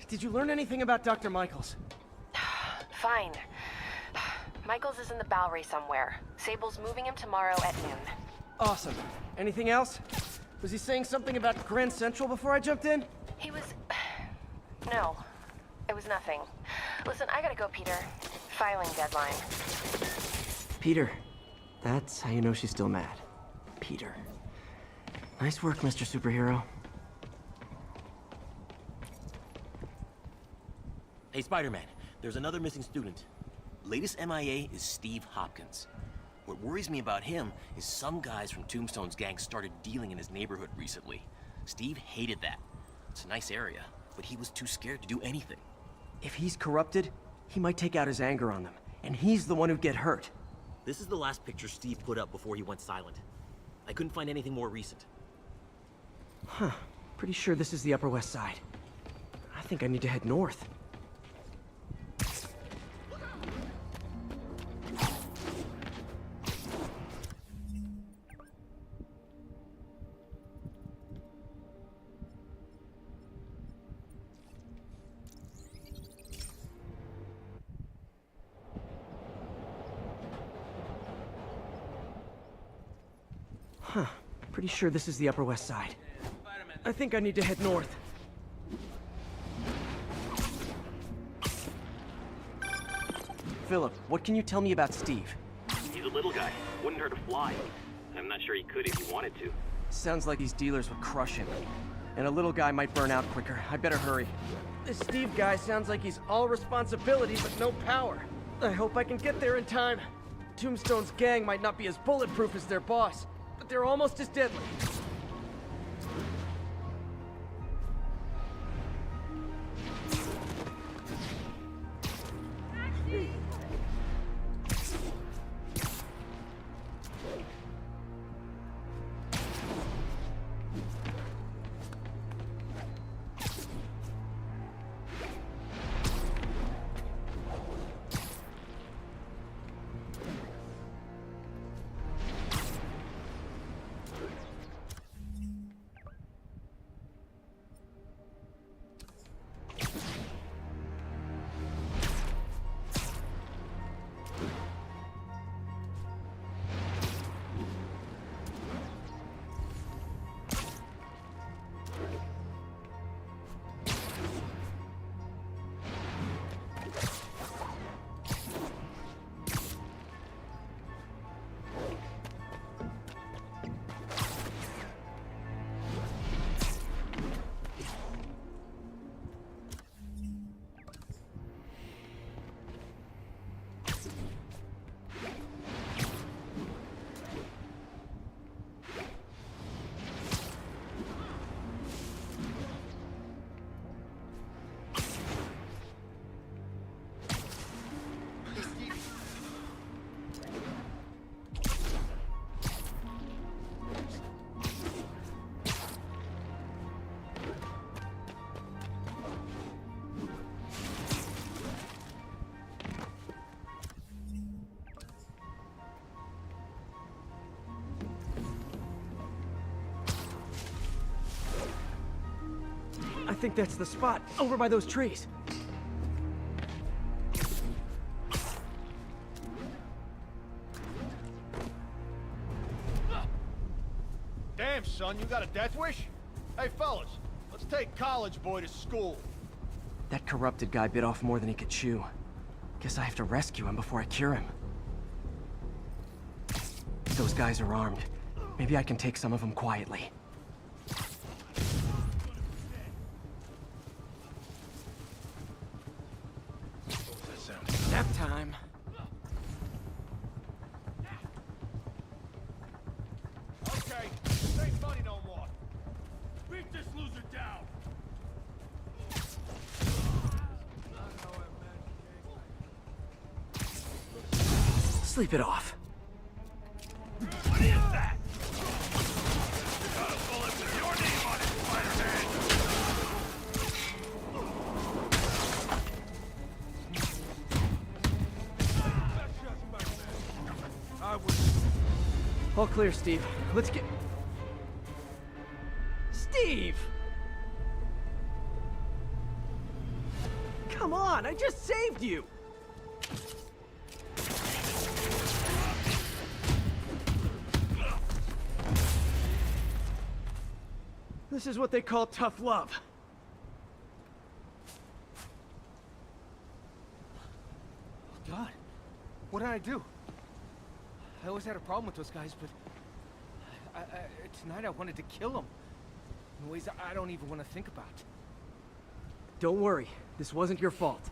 Did you learn anything about Dr. Michaels? Fine. Michaels is in the Bowery somewhere. Sable's moving him tomorrow at noon. Awesome. Anything else? Was he saying something about Grand Central before I jumped in? He was... No. It was nothing. Listen, I gotta go, Peter. Filing deadline. Peter. That's how you know she's still mad. Peter. Nice work, Mr. Superhero. Hey, Spider-Man, there's another missing student. Latest MIA is Steve Hopkins. What worries me about him is some guys from Tombstone's gang started dealing in his neighborhood recently. Steve hated that. It's a nice area, but he was too scared to do anything. If he's corrupted, he might take out his anger on them, and he's the one who'd get hurt. This is the last picture Steve put up before he went silent. I couldn't find anything more recent. Huh. Pretty sure this is the Upper West Side. I think I need to head north. Huh. Pretty sure this is the Upper West Side. I think I need to head north. Philip, what can you tell me about Steve? He a little guy. Wouldn't hurt to fly. I'm not sure he could if he wanted to. Sounds like these dealers would crush him. And a little guy might burn out quicker. I better hurry. This Steve guy sounds like he's all responsibility but no power. I hope I can get there in time. Tombstone's gang might not be as bulletproof as their boss, but they're almost as deadly. I think that's the spot, over by those trees. Damn, son, you got a death wish? Hey, fellas, let's take college boy to school. That corrupted guy bit off more than he could chew. Guess I have to rescue him before I cure him. Those guys are armed. Maybe I can take some of them quietly. Nap time. Okay, this ain't funny no more. Beat this loser down! Sleep it off. What is that? Got a bullet with your name on it, Spider-Man! I was... All clear, Steve. Let's get... Steve! Come on, I just saved you! This is what they call tough love. Oh, God. What did I do? I always had a problem with those guys, but... tonight I wanted to kill them. In ways I don't even want to think about. Don't worry, this wasn't your fault.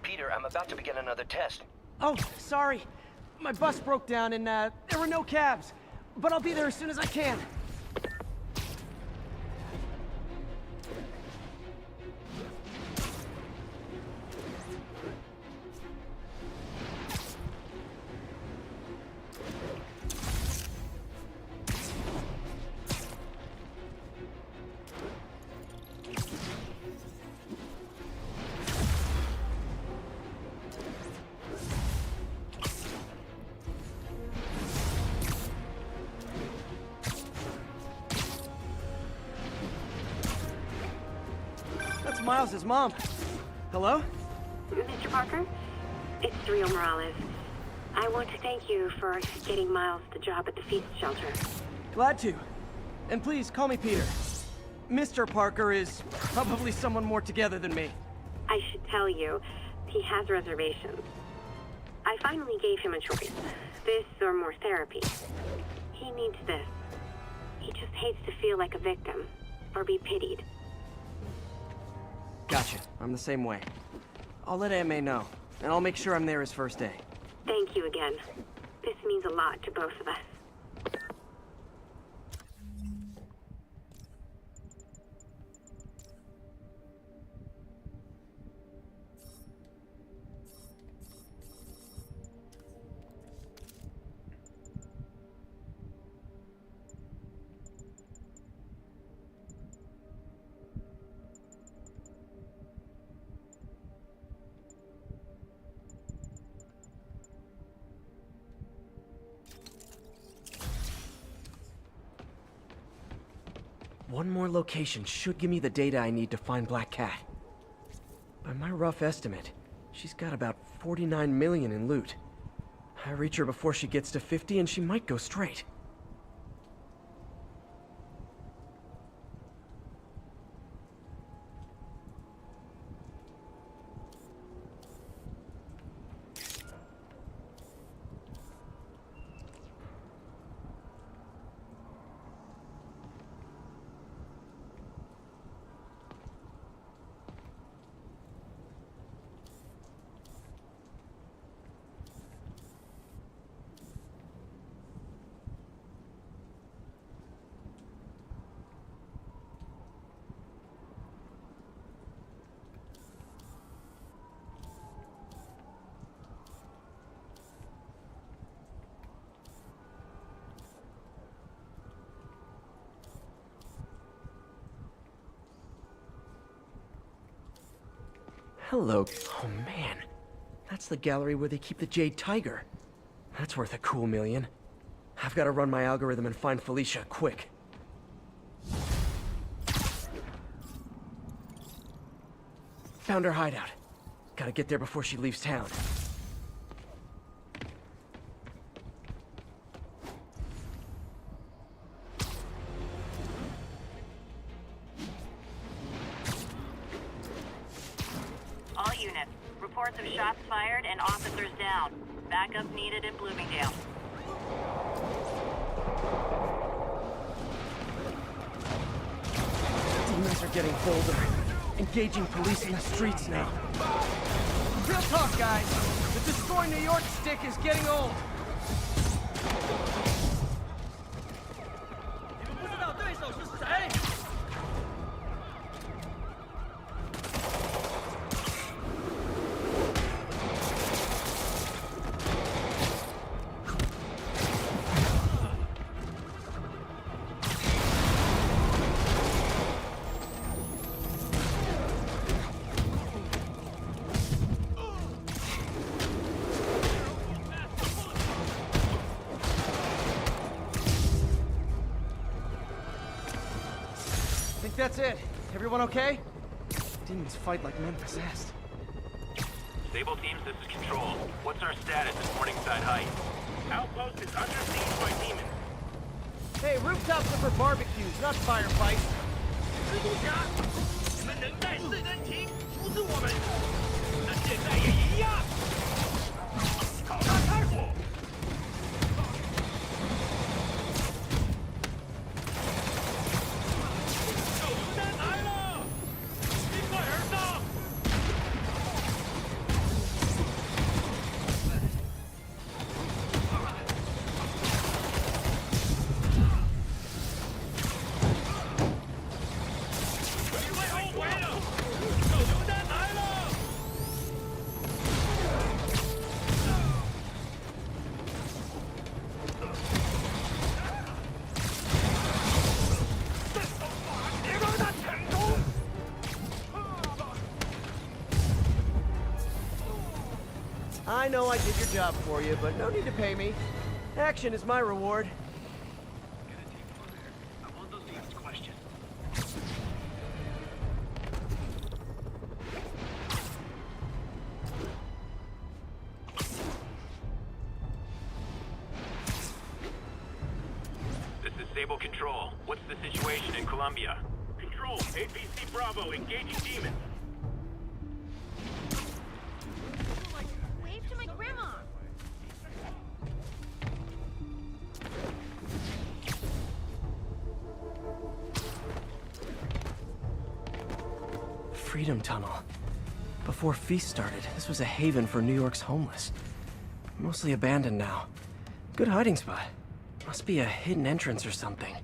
Peter, I'm about to begin another test. Oh, sorry. My bus broke down and there were no cabs. But I'll be there as soon as I can. Miles' mom. Hello? Mr. Parker? It's Rio Morales. I want to thank you for getting Miles the job at the feast shelter. Glad to. And please, call me Peter. Mr. Parker is probably someone more together than me. I should tell you, he has reservations. I finally gave him a choice. This or more therapy. He needs this. He just hates to feel like a victim, or be pitied. Gotcha. I'm the same way. I'll let Aunt May know, and I'll make sure I'm there his first day. Thank you again. This means a lot to both of us. One more location should give me the data I need to find Black Cat. By my rough estimate, she's got about 49 million in loot. I reach her before she gets to 50 and she might go straight. Hello. Oh man. That's the gallery where they keep the Jade Tiger. That's worth a cool million. I've got to run my algorithm and find Felicia, quick. Found her hideout. Gotta get there before she leaves town. All units, reports of shots fired and officers down. Backup needed in Bloomingdale. Demons are getting bolder. Engaging police in the streets now. Real talk, guys. The Destroy New York stick is getting old. That's it. Everyone okay? Demons fight like men possessed. Sable teams, this is Control. What's our status at Morningside Heights? Outpost is under siege by demons. Hey, rooftops are for barbecues, not firefights. I know I did your job for you, but no need to pay me. Action is my reward. This is Sable Control. What's the situation in Columbia? Control. Devil, APC Bravo, engaging demons. Wave to my grandma. Freedom Tunnel. Before Feast started, this was a haven for New York's homeless. Mostly abandoned now. Good hiding spot. Must be a hidden entrance or something.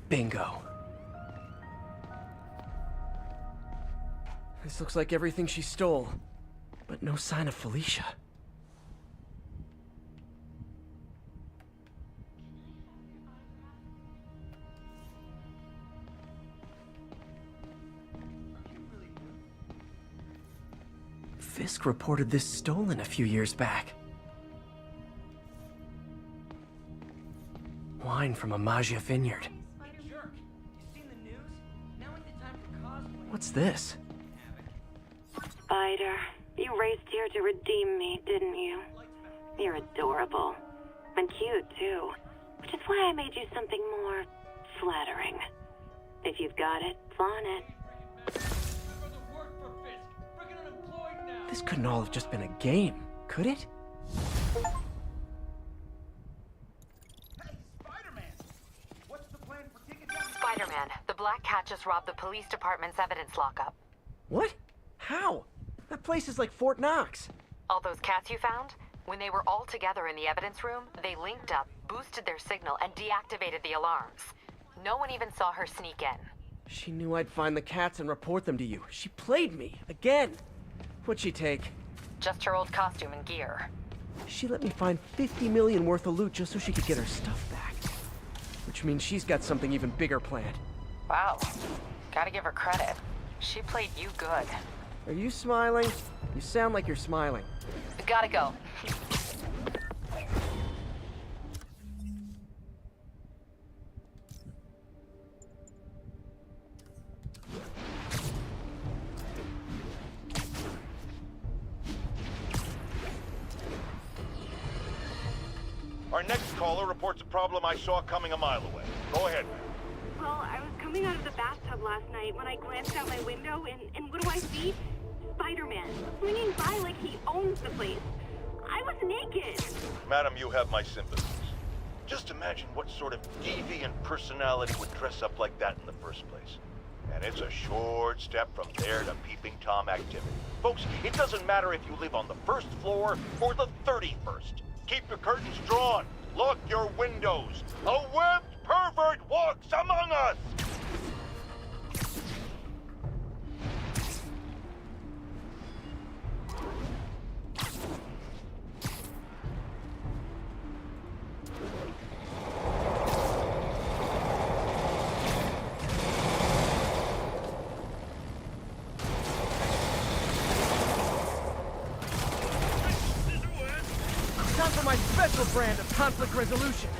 Bingo. This looks like everything she stole, but no sign of Felicia. Fisk reported this stolen a few years back. Wine from a Maggia vineyard. What's this? Spider, you raced here to redeem me, didn't you? You're adorable. And cute, too. Which is why I made you something more flattering. If you've got it, flaunt it. This couldn't all have just been a game, could it? Spider-Man, the Black Cat just robbed the police department's evidence lockup. What? How? That place is like Fort Knox. All those cats you found? When they were all together in the evidence room, they linked up, boosted their signal, and deactivated the alarms. No one even saw her sneak in. She knew I'd find the cats and report them to you. She played me, again. What'd she take? Just her old costume and gear. She let me find 50 million worth of loot just so she could get her stuff back. Which means she's got something even bigger planned. Wow. Gotta give her credit. She played you good. Are you smiling? You sound like you're smiling. Gotta go. Our next caller reports a problem I saw coming a mile away. Go ahead. Well, I was coming out of the bathtub last night when I glanced out my window, and what do I see? Spider-Man, swinging by like he owns the place. I was naked. Madam, you have my sympathies. Just imagine what sort of deviant personality would dress up like that in the first place. And it's a short step from there to peeping Tom activity. Folks, it doesn't matter if you live on the first floor or the 31st. Keep your curtains drawn. Lock your windows. A webbed pervert walks among us! Time for my special brand of conflict resolution.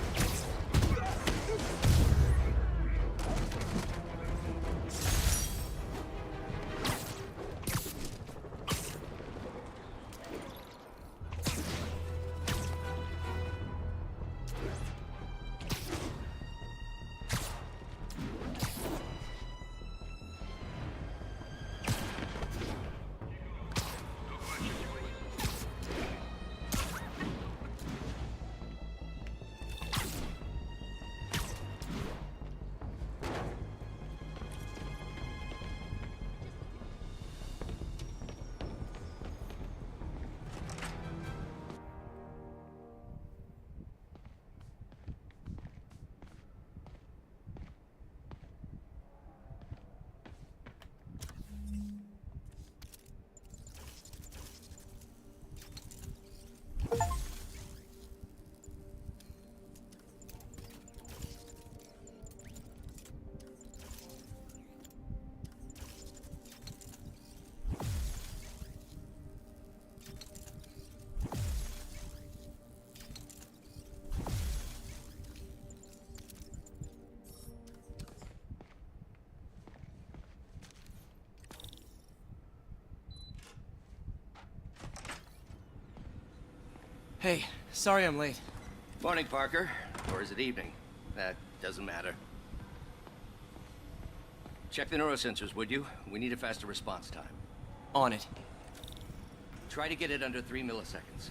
Hey, sorry I'm late. Morning, Parker. Or is it evening? That doesn't matter. Check the neurosensors, would you? We need a faster response time. On it. Try to get it under 3 milliseconds.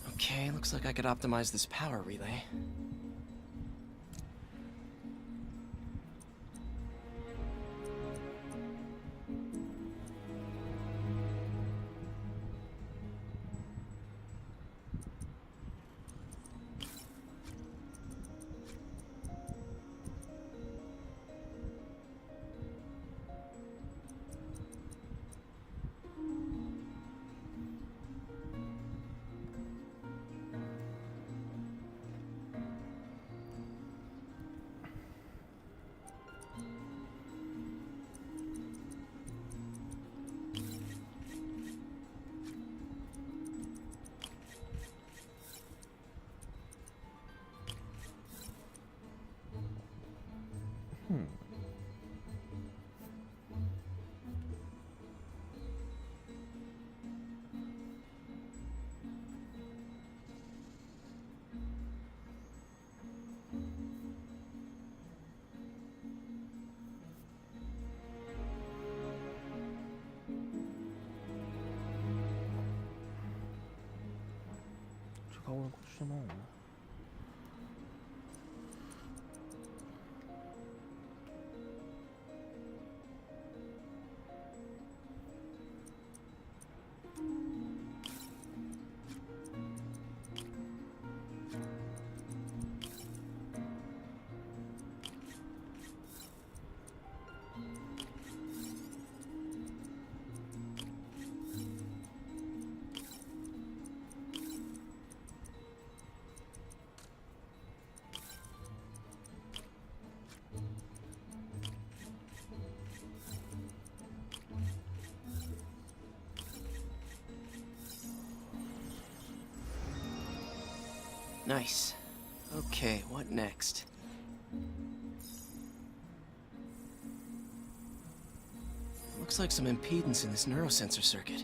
Okay, looks like I could optimize this power relay. 가오는 고추잖아. Nice. Okay, what next? Looks like some impedance in this neurosensor circuit.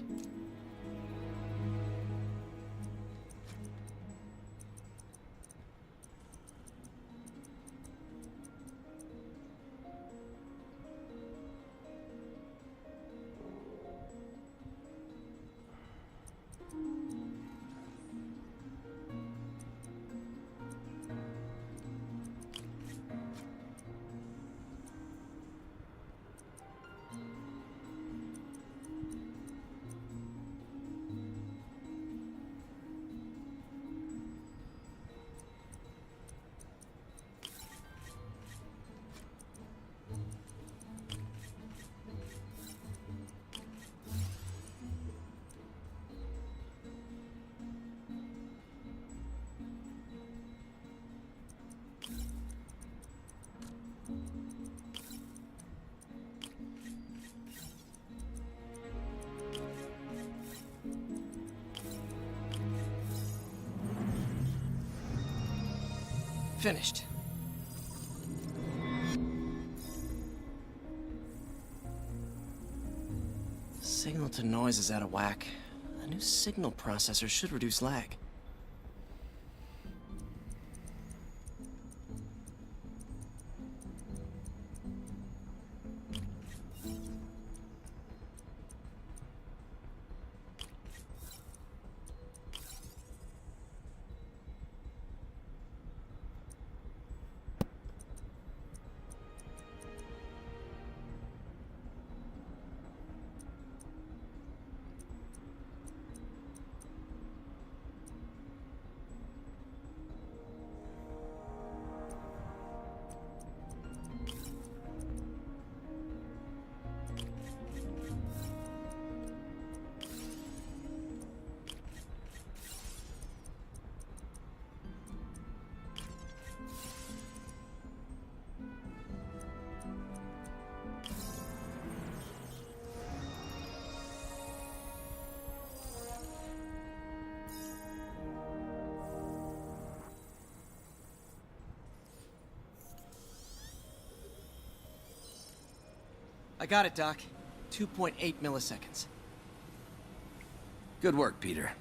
Finished. Signal to noise is out of whack. A new signal processor should reduce lag. I got it, Doc. 2.8 milliseconds. Good work, Peter.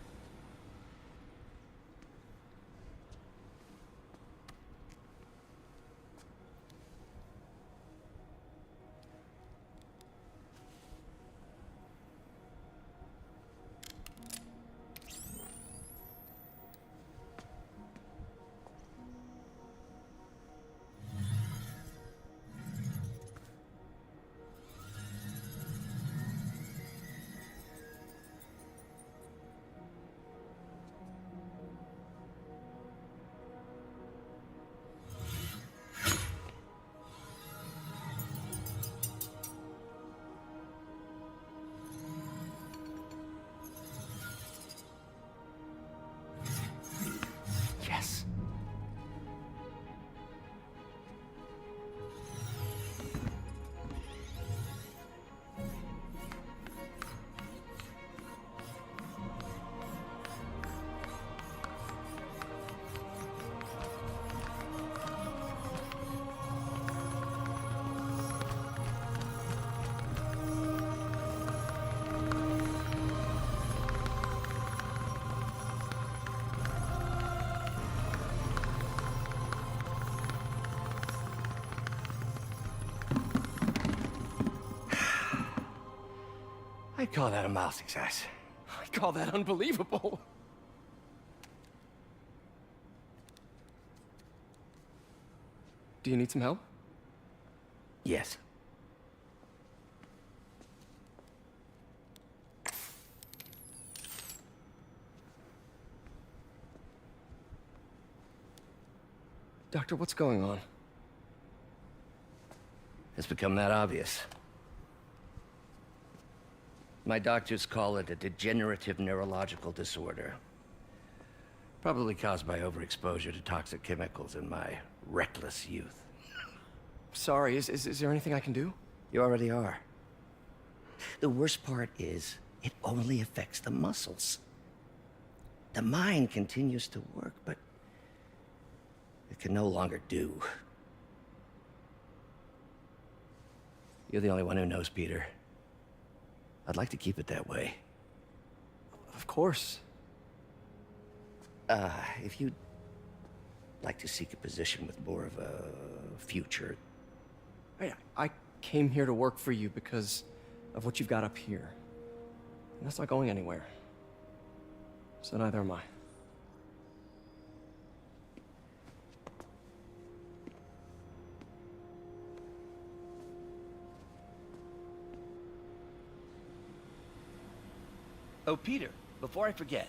Yes. I'd call that a mild success. I call that unbelievable. Do you need some help? Yes. Doctor, what's going on? It's become that obvious. My doctors call it a degenerative neurological disorder. Probably caused by overexposure to toxic chemicals in my reckless youth. Sorry, is there anything I can do? You already are. The worst part is, it only affects the muscles. The mind continues to work, but it can no longer do. You're the only one who knows, Peter. I'd like to keep it that way. Of course. If you'd like to seek a position with more of a future. I came here to work for you because of what you've got up here. And that's not going anywhere. So neither am I. Oh, Peter, before I forget,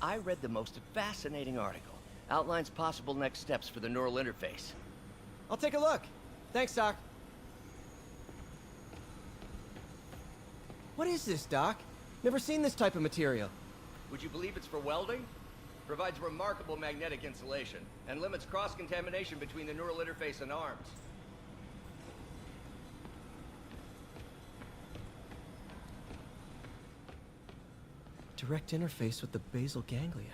I read the most fascinating article. Outlines possible next steps for the neural interface. I'll take a look. Thanks, Doc. What is this, Doc? Never seen this type of material. Would you believe it's for welding? Provides remarkable magnetic insulation and limits cross-contamination between the neural interface and arms. Direct interface with the basal ganglia.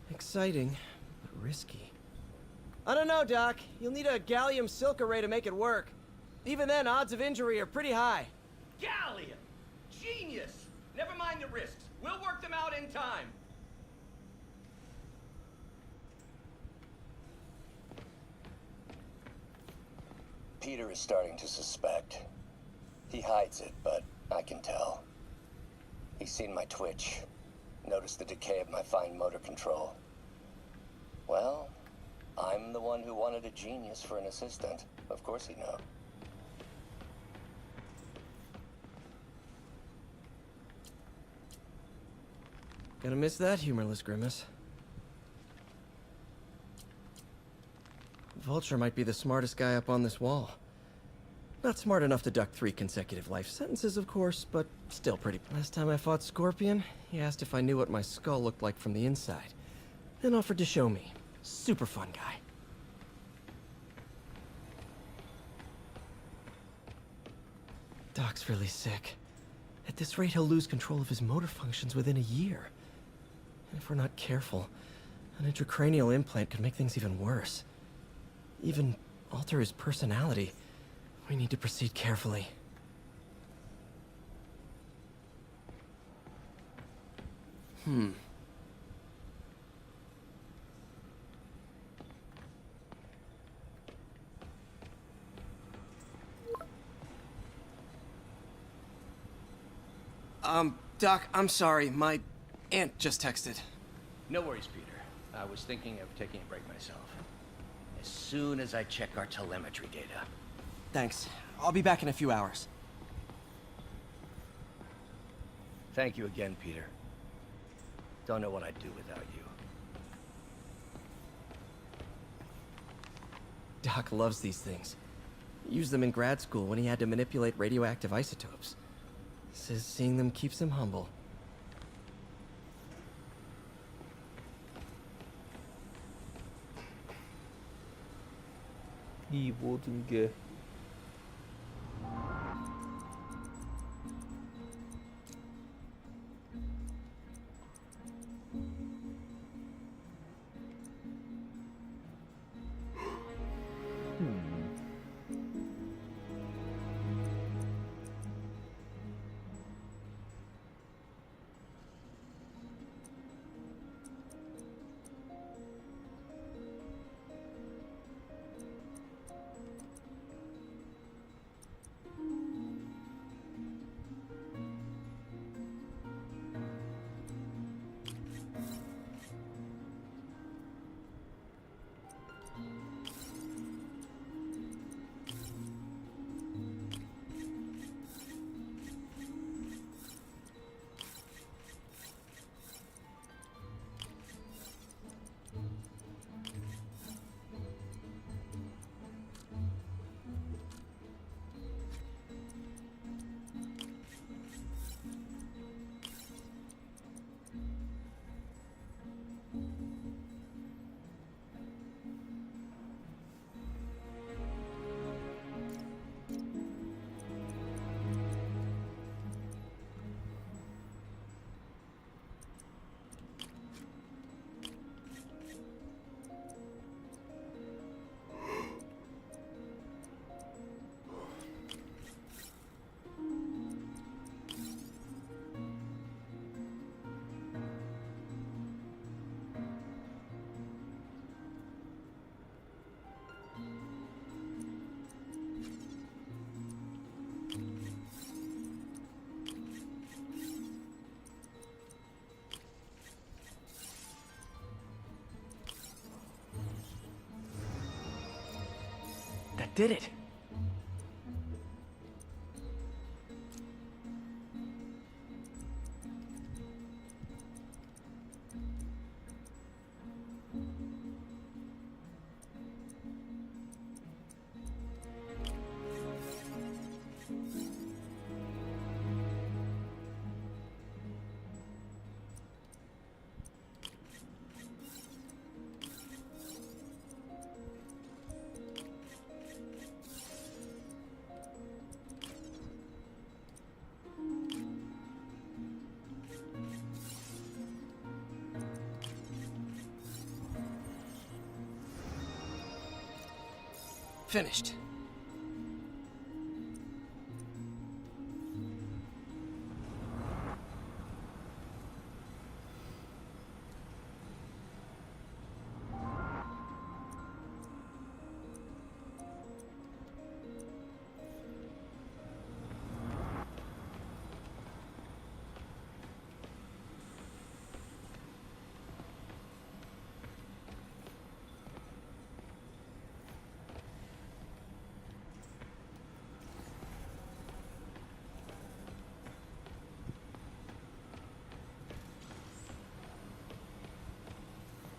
Exciting, but risky. I don't know, Doc. You'll need a gallium silk array to make it work. Even then, odds of injury are pretty high. Gallium! Genius! Never mind the risks. We'll work them out in time. Peter is starting to suspect. He hides it, but I can tell. He's seen my twitch, noticed the decay of my fine motor control. Well, I'm the one who wanted a genius for an assistant. Of course he knows. Gonna miss that humorless grimace. Vulture might be the smartest guy up on this wall. Not smart enough to duck 3 consecutive life sentences, of course, but still pretty. Last time I fought Scorpion, he asked if I knew what my skull looked like from the inside. Then offered to show me. Super fun guy. Doc's really sick. At this rate, he'll lose control of his motor functions within a year. And if we're not careful, an intracranial implant could make things even worse. Even alter his personality. We need to proceed carefully. Doc, I'm sorry. My aunt just texted. No worries, Peter. I was thinking of taking a break myself. As soon as I check our telemetry data. Thanks. I'll be back in a few hours. Thank you again, Peter. Don't know what I'd do without you. Doc loves these things. Used them in grad school when he had to manipulate radioactive isotopes. Says seeing them keeps him humble. 이 모든 게 That did it. Finished.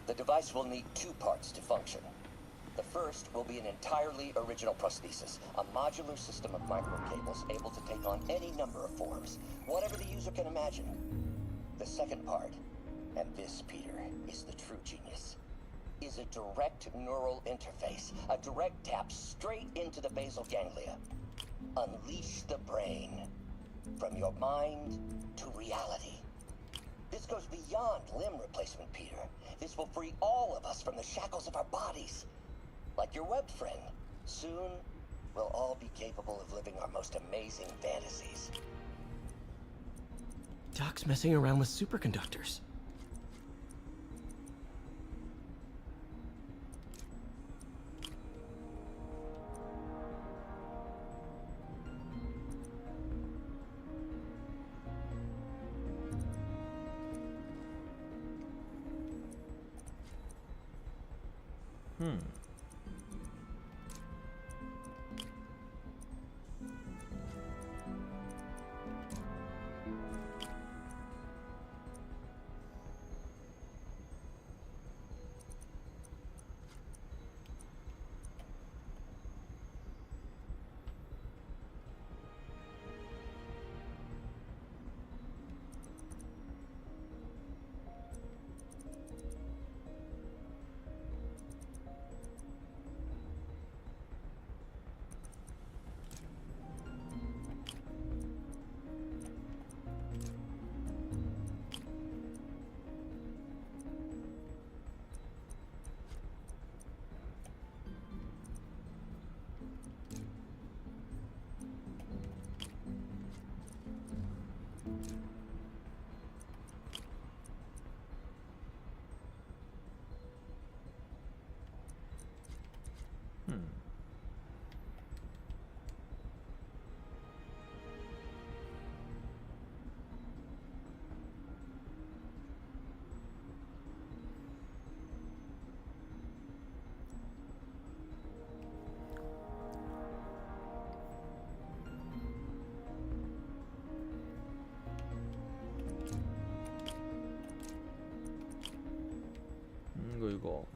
The device will need two parts to function. The first will be an entirely original prosthesis, a modular system of microcables able to take on any number of forms, whatever the user can imagine. The second part, and this, Peter, is the true genius, is a direct neural interface, a direct tap straight into the basal ganglia. Unleash the brain, from your mind to reality. This goes beyond limb replacement, Peter. This will free all of us from the shackles of our bodies. Like your web friend. Soon, we'll all be capable of living our most amazing fantasies. Doc's messing around with superconductors. 이거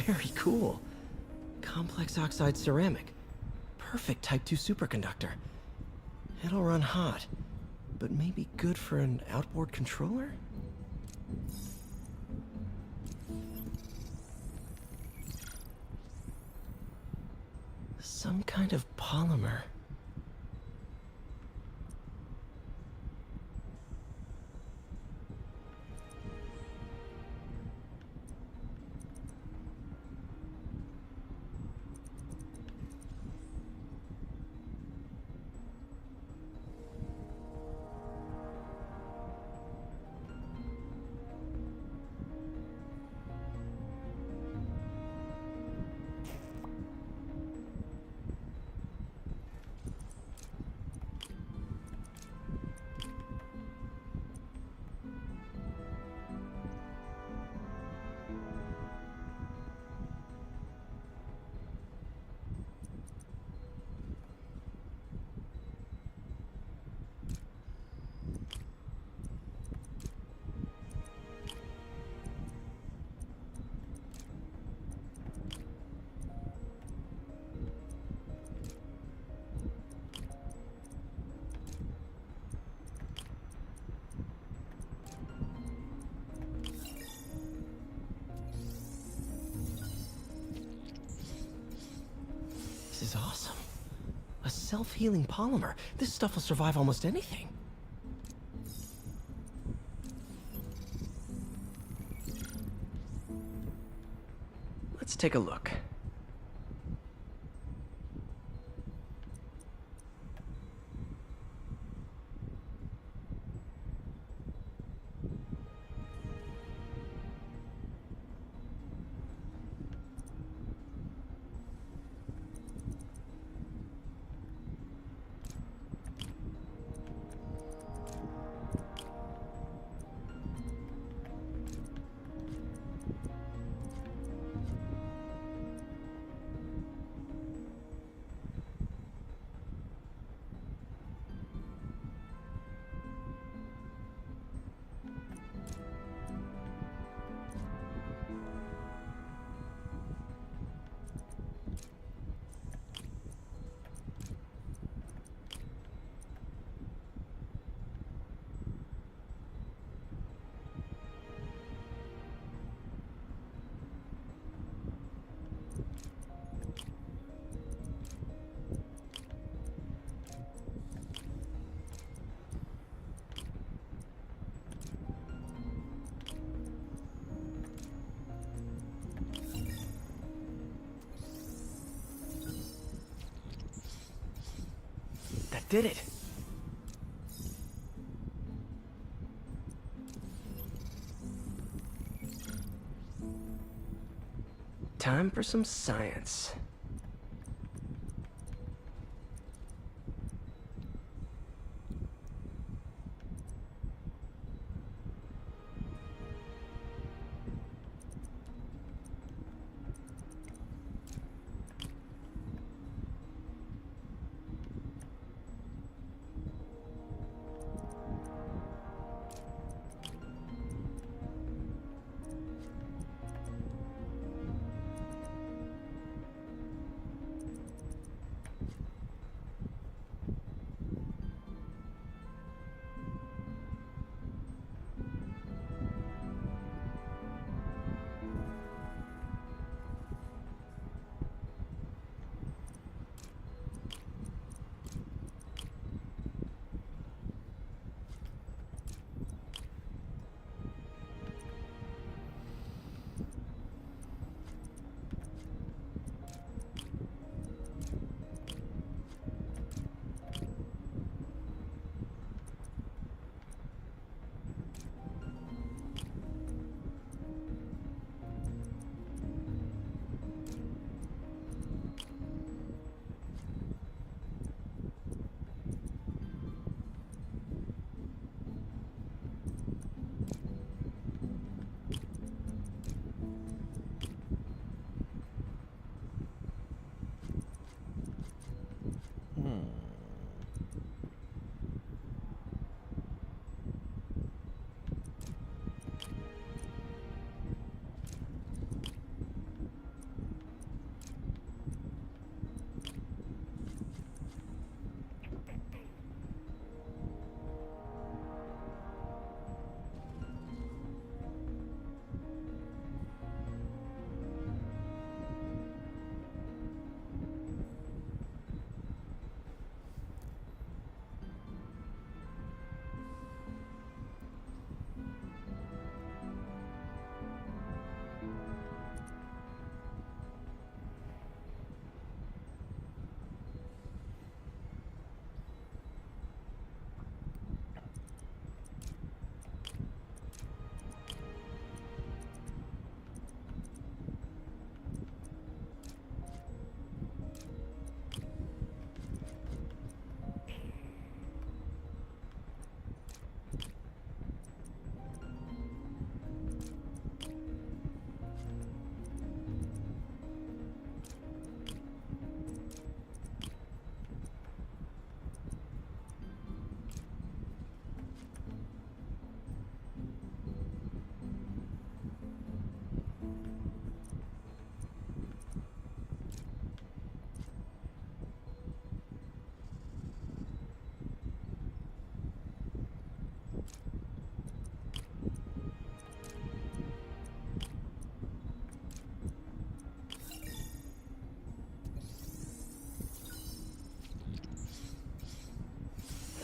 Very cool. Complex oxide ceramic. Perfect Type 2 superconductor. It'll run hot, but maybe good for an outboard controller? Some kind of polymer. This is awesome. A self-healing polymer. This stuff will survive almost anything. Let's take a look. did it. Time for some science.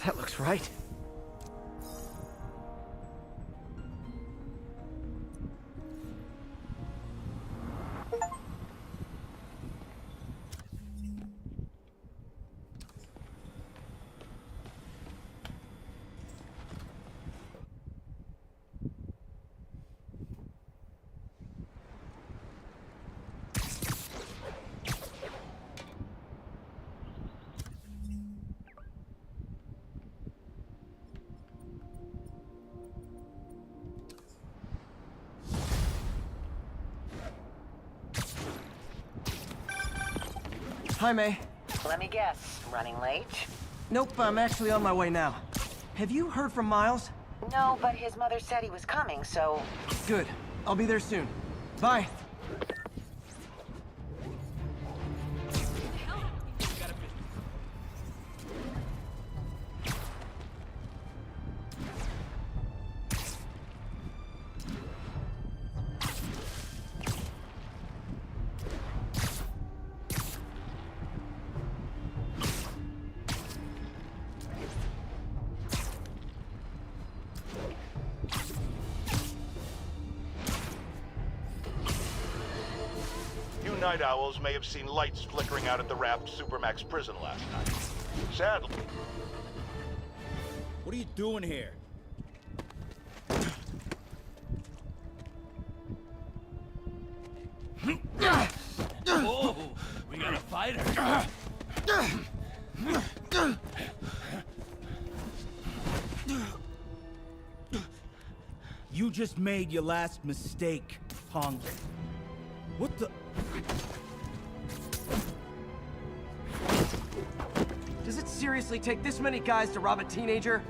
That looks right. Hi, May. Let me guess, running late? Nope, I'm actually on my way now. Have you heard from Miles? No, but his mother said he was coming, so... Good. I'll be there soon. Bye. Night owls may have seen lights flickering out at the Raft Supermax prison last night. Sadly, What are you doing here? Oh, we got a fighter. You just made your last mistake, punk. What the? Does it seriously take this many guys to rob a teenager?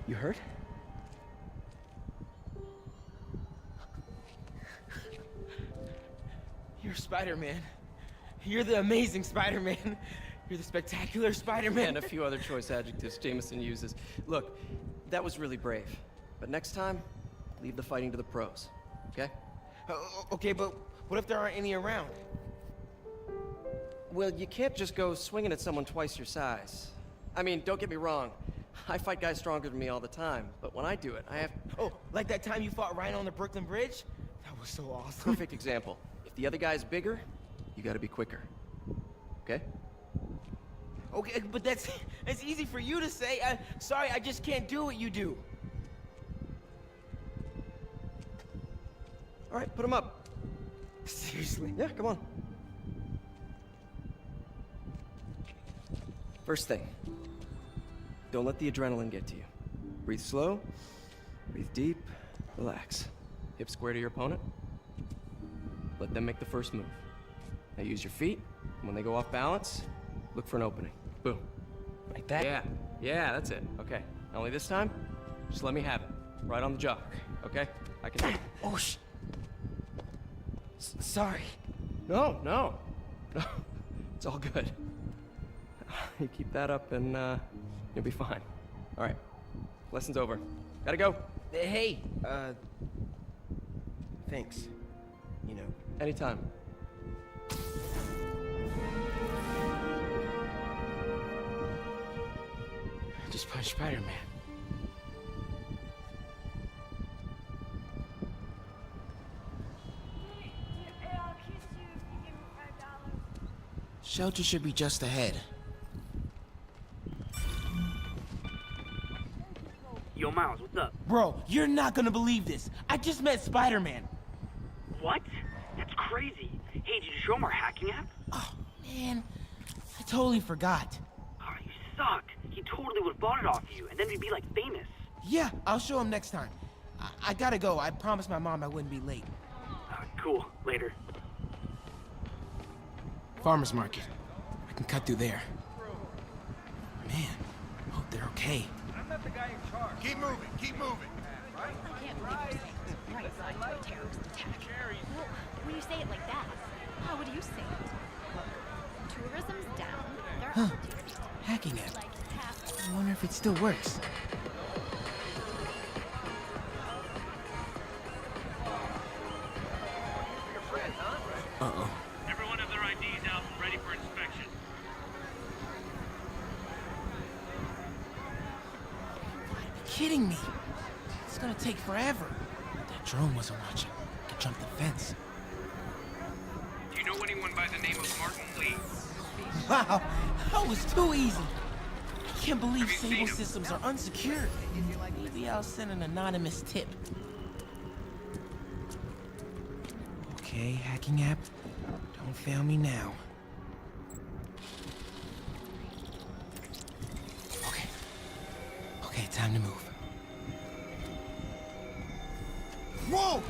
You hurt? You're Spider-Man. You're the amazing Spider-Man. You're the spectacular Spider-Man. And a few other choice adjectives Jameson uses. Look, that was really brave. But next time, leave the fighting to the pros, okay? Okay, but what if there aren't any around? Well, you can't just go swinging at someone twice your size. I mean, don't get me wrong. I fight guys stronger than me all the time, but when I do it, I have... Oh, like that time you fought Rhino on the Brooklyn Bridge? That was so awesome. Perfect example. If the other guy's bigger, you gotta be quicker. Okay? Okay, but that's easy for you to say. Sorry, I just can't do what you do. All right, put him up. Seriously? Yeah, come on. First thing, don't let the adrenaline get to you. Breathe slow, breathe deep, relax. Hip square to your opponent. Let them make the first move. Now use your feet, and when they go off balance, look for an opening. Boom. Like that? Yeah, that's it. Okay. Only this time, just let me have it. Right on the jaw. Okay? I can... Oh, sorry. No. It's all good. You keep that up and, you'll be fine. All right. Lesson's over. Gotta go. Hey, thanks. You know. Anytime. Just punch Spider-Man. Shelter should be just ahead. Yo, Miles, what's up? Bro, you're not gonna believe this. I just met Spider-Man. What? That's crazy. Hey, did you show him our hacking app? Oh, man. I totally forgot. Oh, you suck. He totally would have bought it off you, and then we'd be, like, famous. Yeah, I'll show him next time. I gotta go. I promised my mom I wouldn't be late. Cool. Later. Farmer's market. I can cut through there. Man, hope they're okay. I'm not the guy in charge. Keep moving, keep moving. I can't believe you're saying this is right side of a terrorist attack. Well, when you say it like that, how would you say it? Look, tourism's down. There are opportunities. Hacking app. Like half. I wonder if it still works. Uh-oh. Everyone have their IDs out and ready for inspection. Kidding me? It's gonna take forever. That drone wasn't watching. Could jump the fence. Do you know anyone by the name of Martin Lee? Wow, that was too easy. I can't believe Sable systems are unsecured. Maybe I'll send an anonymous tip. Okay, hacking app. Don't fail me now. Okay, time to move. Whoa!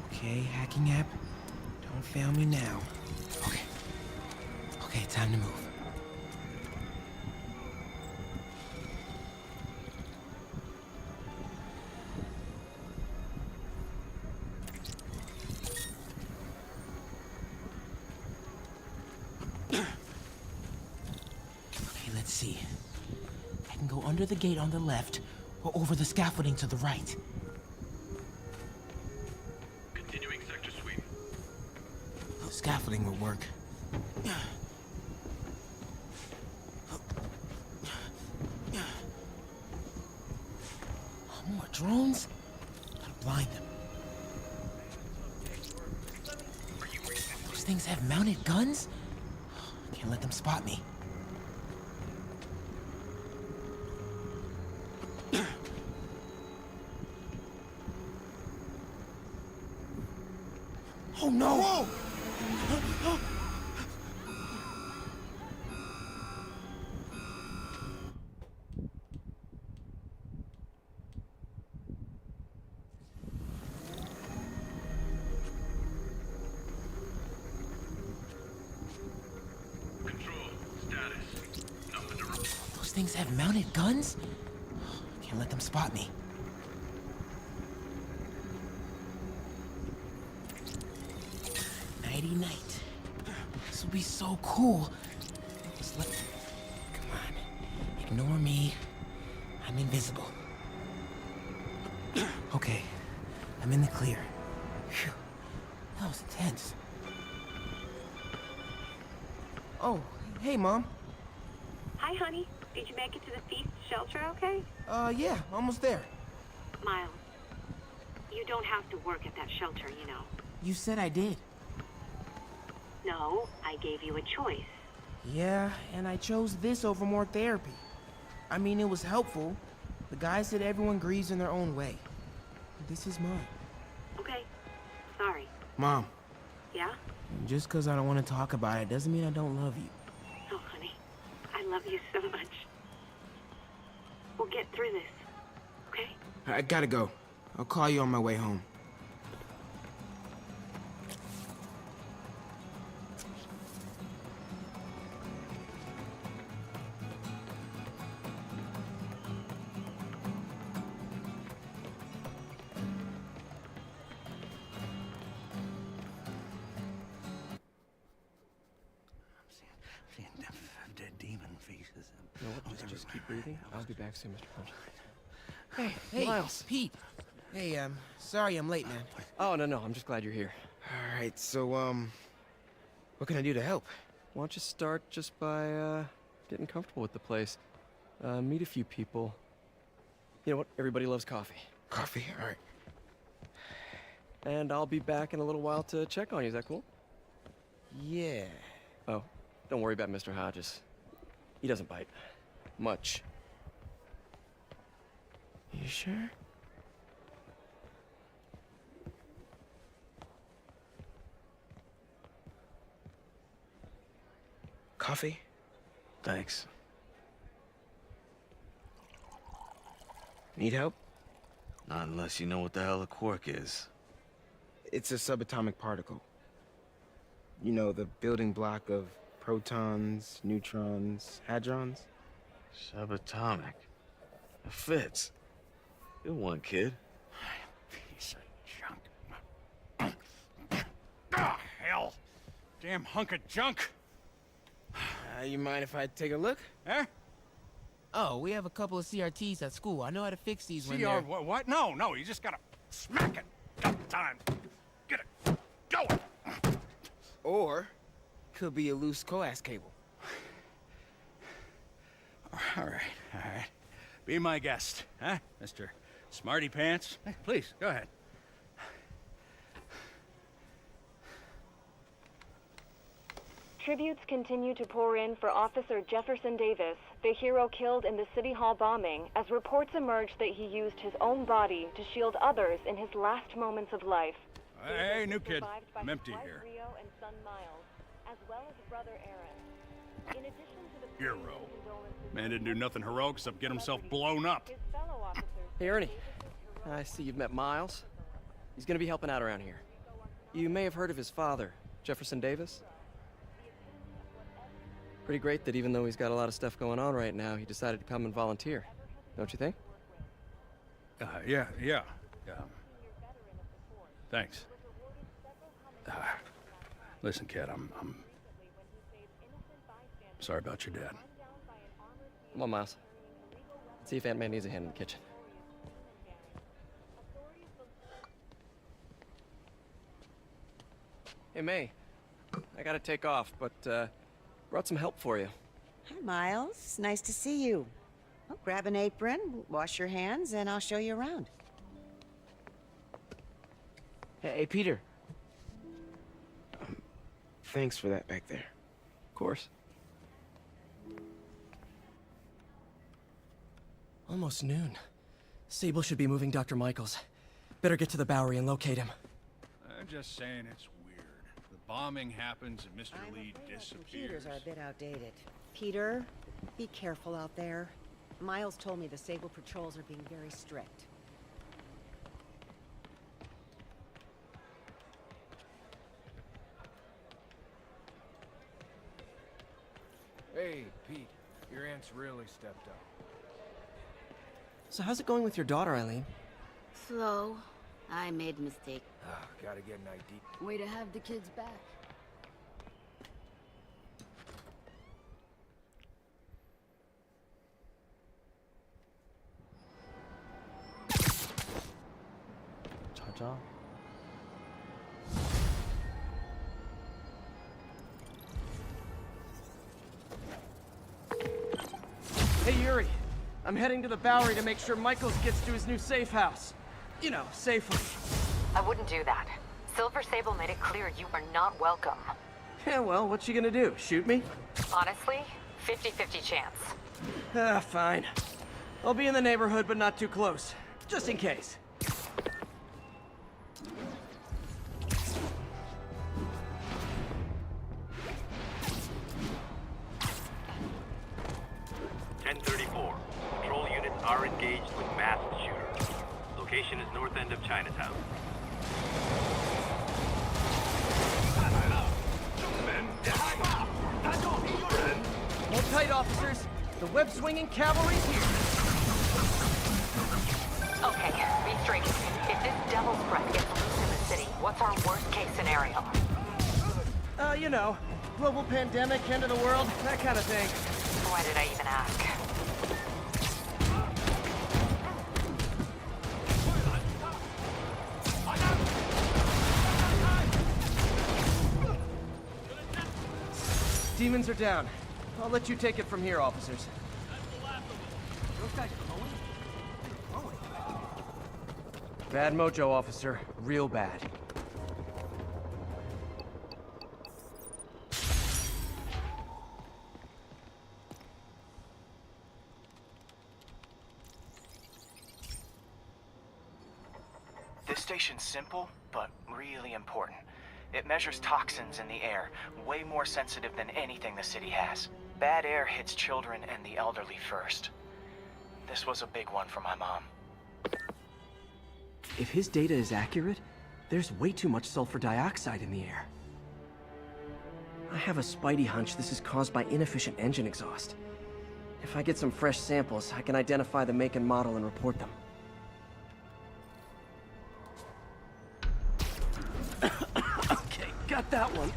Okay, hacking app. Don't fail me now. Okay, time to move. under the gate on the left, or over the scaffolding to the right. Continuing sector sweep. The scaffolding will work. More drones? Gotta blind them. Those things have mounted guns? Can't let them spot me. Oh no! Whoa! Those things have mounted guns? Can't let them spot me. Nighty night. This will be so cool. Just let... Come on. Ignore me. I'm invisible. Okay. I'm in the clear. Phew. That was intense. Oh, hey, Mom. Hi, honey. Did you make it to the feast shelter okay? Yeah, almost there. Miles, you don't have to work at that shelter, you know. You said I did. No, I gave you a choice. Yeah, and I chose this over more therapy. I mean, it was helpful. The guy said everyone grieves in their own way. This is mine. Okay. Sorry. Mom, Yeah? just because I don't want to talk about it doesn't mean I don't love you. Oh, honey. I love you so much. We'll get through this. Okay? I gotta go. I'll call you on my way home. Dead demon faces. You know what? Just keep breathing. I'll be back soon, Mr. Punch. Hey, Miles. Pete. Hey, sorry I'm late, man. Oh, no. I'm just glad you're here. All right, so, what can I do to help? Why don't you start just by, getting comfortable with the place? Meet a few people. You know what? Everybody loves coffee. Coffee? All right. And I'll be back in a little while to check on you. Is that cool? Yeah. Oh, don't worry about Mr. Hodges. He doesn't bite. Much. You sure? Coffee? Thanks. Need help? Not unless you know what the hell a quark is. It's a subatomic particle. You know, the building block of protons, neutrons, hadrons. Subatomic. It fits. Good one, kid. Piece of junk. Ah, hell. Damn hunk of junk. You mind if I take a look? Huh? Oh, we have a couple of CRTs at school. I know how to fix these when CR they're... what? No, you just gotta smack it. Couple times. Get it going. Or, could be a loose coax cable. All right. Be my guest, huh, Mr. Smarty Pants? Hey, please, go ahead. Tributes continue to pour in for Officer Jefferson Davis, the hero killed in the City Hall bombing, as reports emerge that he used his own body to shield others in his last moments of life. Hey, new kid. I'm empty here. Rio and son Miles, as well as brother Aaron. In addition to the Hero. Man didn't do nothing heroic except get himself blown up. Hey, Ernie. I see you've met Miles. He's gonna be helping out around here. You may have heard of his father, Jefferson Davis. Pretty great that even though he's got a lot of stuff going on right now, he decided to come and volunteer. Don't you think? Yeah. Thanks. Listen, kid, I'm sorry about your dad. Come on, Miles. See if Aunt May needs a hand in the kitchen. Hey, May. I gotta take off, but, brought some help for you. Hi, Miles. Nice to see you. Well, grab an apron, wash your hands, and I'll show you around. Hey, Peter. Thanks for that back there. Of course. Almost noon. Sable should be moving Dr. Michaels. Better get to the Bowery and locate him. I'm just saying it's weird. The bombing happens and Mr. Lee disappears. Computers are a bit outdated. Peter, be careful out there. Miles told me the Sable patrols are being very strict. Hey, Pete. Your aunt's really stepped up. So how's it going with your daughter, Eileen? Slow. I made a mistake. Gotta get an ID. Way to have the kids back. 자자. Hey, Yuri. I'm heading to the Bowery to make sure Michaels gets to his new safe house. You know, safely. I wouldn't do that. Silver Sable made it clear you are not welcome. Yeah, well, what's she gonna do? Shoot me? Honestly, 50-50 chance. Fine. I'll be in the neighborhood, but not too close. Just in case. Patrol units are engaged with masked shooters. Location is north end of Chinatown. Hold tight, officers. The web-swinging cavalry's here. Okay, be straight. If this devil's breath gets loose in the city, what's our worst-case scenario? You know, global pandemic, end of the world, that kind of thing. Why did I even ask? Demons are down. I'll let you take it from here, officers. Those guys Bad mojo, officer. Real bad. This station's simple, but really important. It measures toxins in the air, way more sensitive than anything the city has. Bad air hits children and the elderly first. This was a big one for my mom. If his data is accurate, there's way too much sulfur dioxide in the air. I have a spidey hunch this is caused by inefficient engine exhaust. If I get some fresh samples, I can identify the make and model and report them. Okay, got that one.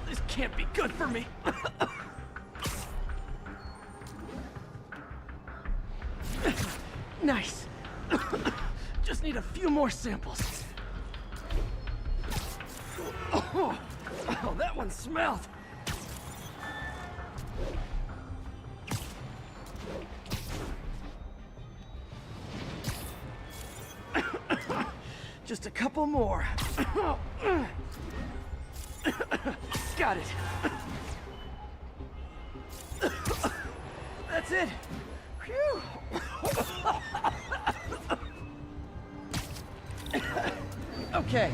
This can't be good for me. Nice. Just need a few more samples. Oh, that one smelled. Just a couple more. Got it. That's it. Phew. Okay.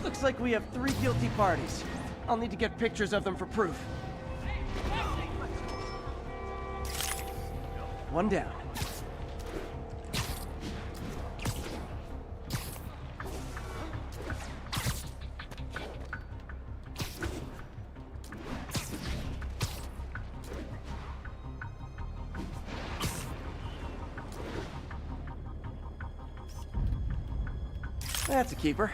Looks like we have 3 guilty parties. I'll need to get pictures of them for proof. One down. That's a keeper.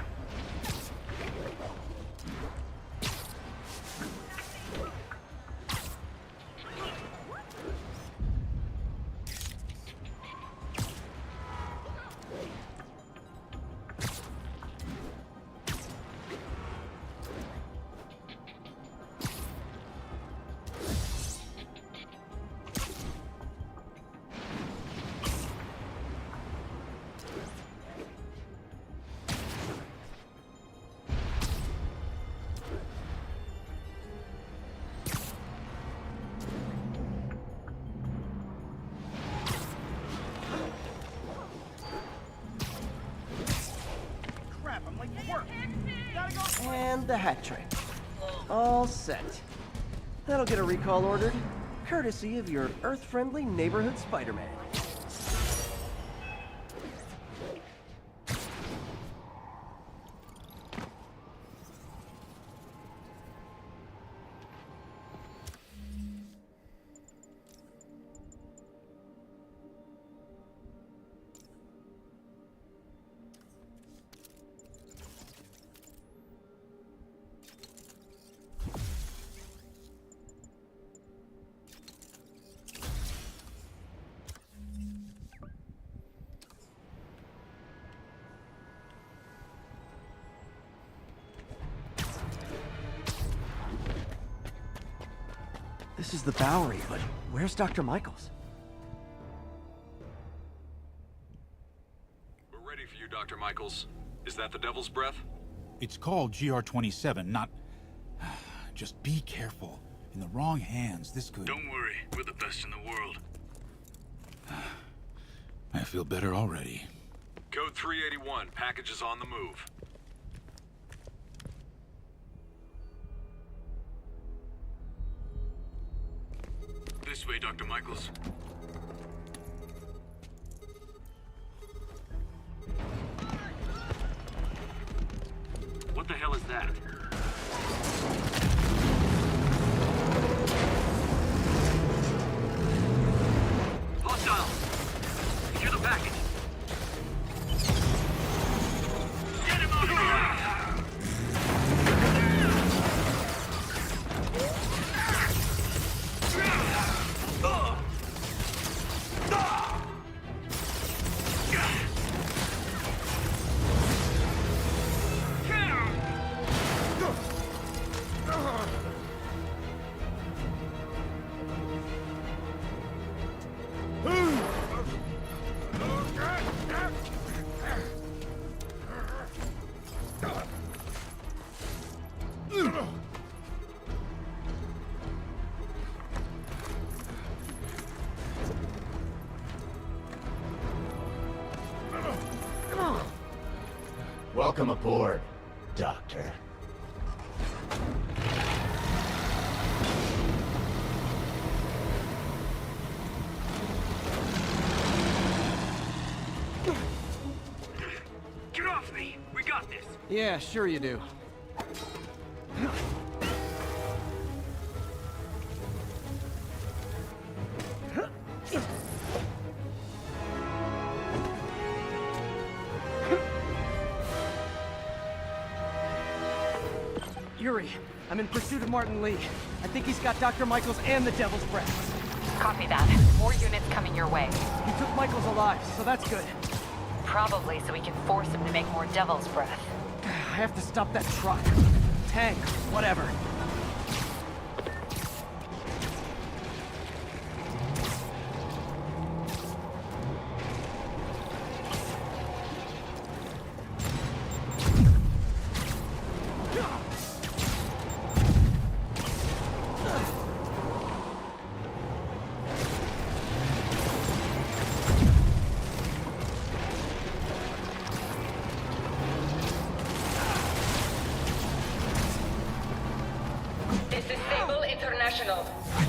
And the hat trick. All set. That'll get a recall ordered, courtesy of your Earth-friendly neighborhood Spider-Man. This is the Bowery, but where's Dr. Michaels? We're ready for you, Dr. Michaels. Is that the Devil's Breath? It's called GR-27, not... Just be careful. In the wrong hands, this could... Don't worry, we're the best in the world. I feel better already. Code 381, package is on the move. This way, Dr. Michaels. What the hell is that? Hostile! Secure the package! Get him out of here! Welcome aboard, Doctor. Get off me! We got this! Yeah, sure you do. Yuri, I'm in pursuit of Martin Lee. I think he's got Dr. Michaels and the Devil's Breath. Copy that. More units coming your way. He took Michaels alive, so that's good. Probably so we can force him to make more Devil's Breath. I have to stop that truck. Tank, whatever.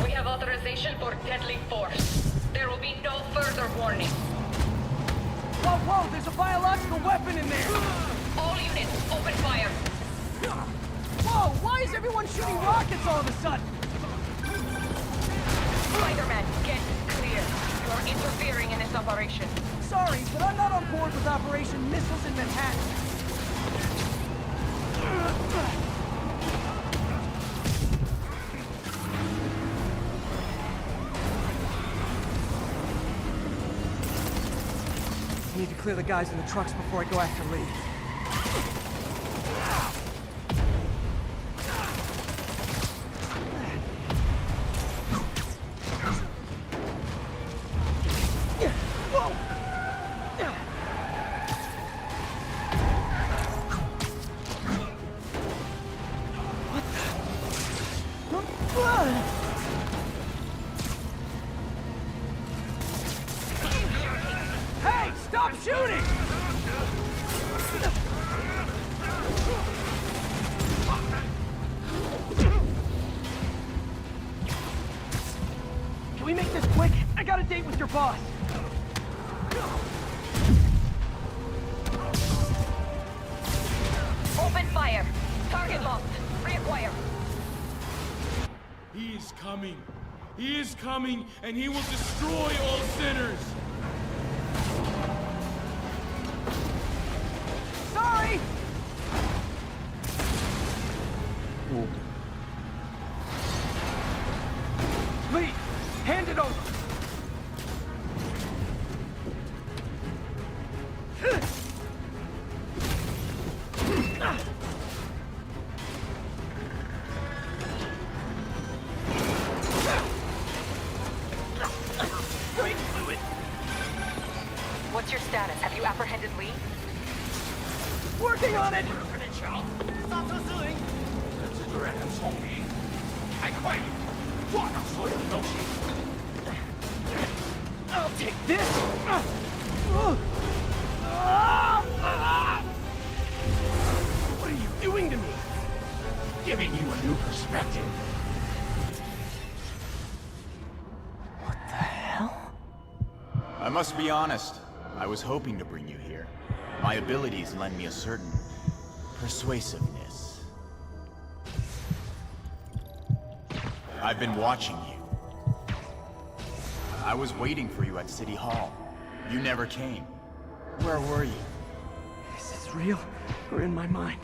We have authorization for deadly force. There will be no further warning. Whoa, whoa, there's a biological weapon in there! All units, open fire! Whoa, why is everyone shooting rockets all of a sudden? Spider-Man, get clear. You're interfering in this operation. Sorry, but I'm not on board with Operation Missiles in Manhattan. I need to clear the guys in the trucks before I go after Lee. Hey, stop shooting! Can we make this quick? I got a date with your boss. Open fire. Target locked. Reacquire. He is coming. He is coming, and he will destroy all sinners. Sorry! Lee, hand it over. What's your status? Have you apprehended Lee? Working on it! I'll take this! What are you doing to me? Giving you a new perspective. I must be honest. I was hoping to bring you here. My abilities lend me a certain persuasiveness. I've been watching you. I was waiting for you at City Hall. You never came. Where were you? Is this real or in my mind?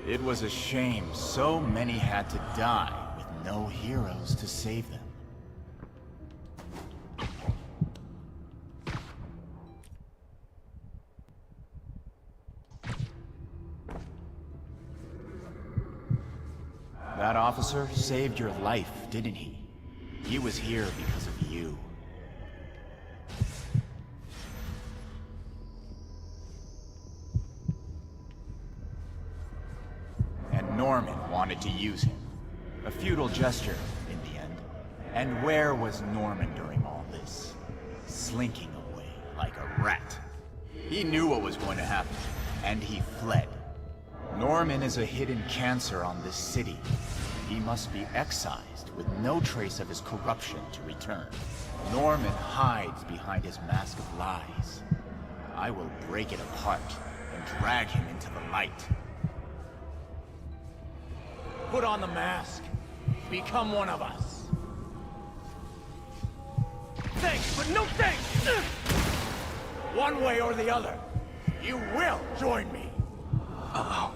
It was a shame so many had to die with no heroes to save them. That officer saved your life, didn't he? He was here because of you. And Norman wanted to use him. A futile gesture, in the end. And where was Norman during all this? Slinking away like a rat. He knew what was going to happen, and he fled. Norman is a hidden cancer on this city. He must be excised with no trace of his corruption to return. Norman hides behind his mask of lies. I will break it apart and drag him into the light. Put on the mask. Become one of us. Thanks, but no thanks! One way or the other, you will join me. Uh-oh.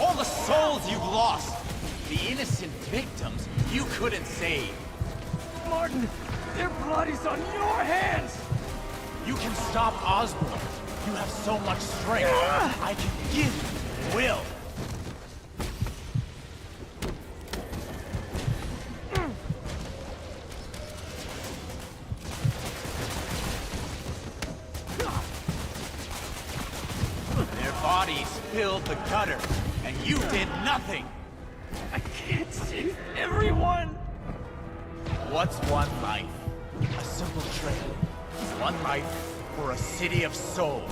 All the souls you've lost, the innocent victims you couldn't save. Martin, their blood is on your hands! You can stop Osborn. You have so much strength. I can give you will. Their bodies filled the gutter, and you did nothing. I can't save everyone! What's one life? A simple trade. One life for a city of souls.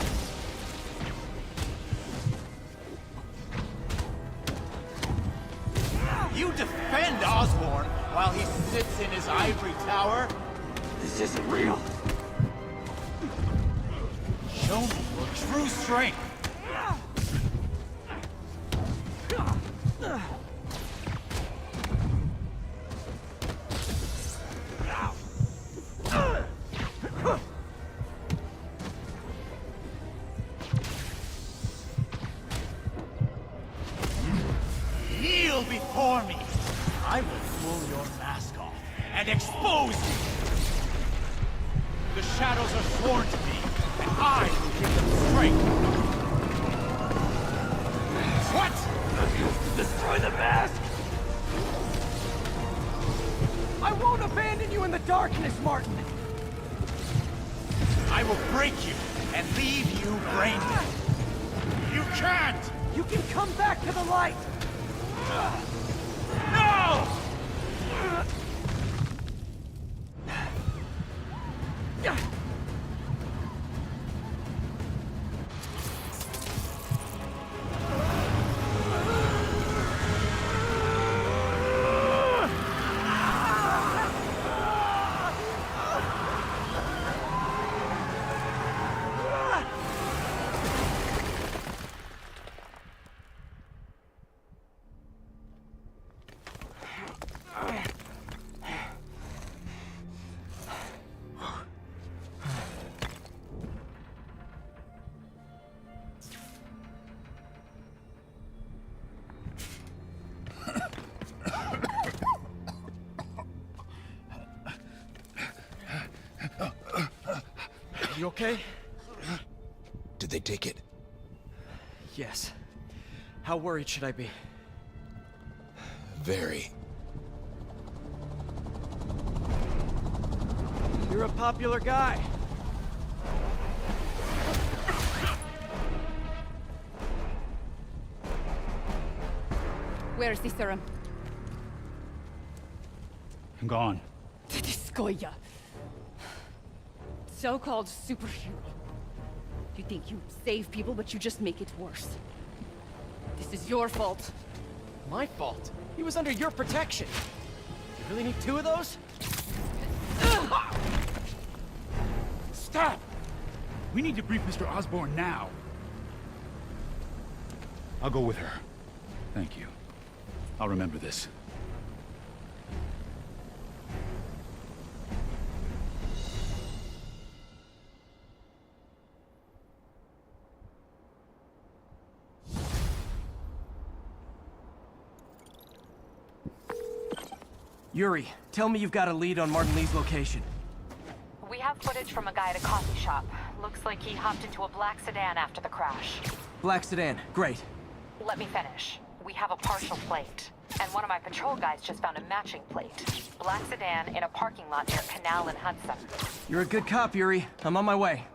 You defend Osborn while he sits in his ivory tower? This isn't real. Show me your true strength. kneel before me, I will pull your mask off and expose you. The shadows are sworn to me, and I will give them strength. What? Destroy the mask! I won't abandon you in the darkness, Martin! I will break you and leave you brainless. You can't! You can come back to the light! No! You okay? Did they take it? Yes. How worried should I be? Very. You're a popular guy. Where is the serum? I'm gone. This Goya. So-called superhero. You think you save people, but you just make it worse. This is your fault. My fault? He was under your protection. You really need two of those? Stop! We need to brief Mr. Osborn now. I'll go with her. Thank you. I'll remember this. Yuri, tell me you've got a lead on Martin Lee's location. We have footage from a guy at a coffee shop. Looks like he hopped into a black sedan after the crash. Black sedan, great. Let me finish. We have a partial plate. And one of my patrol guys just found a matching plate. Black sedan in a parking lot near Canal and Hudson. You're a good cop, Yuri. I'm on my way.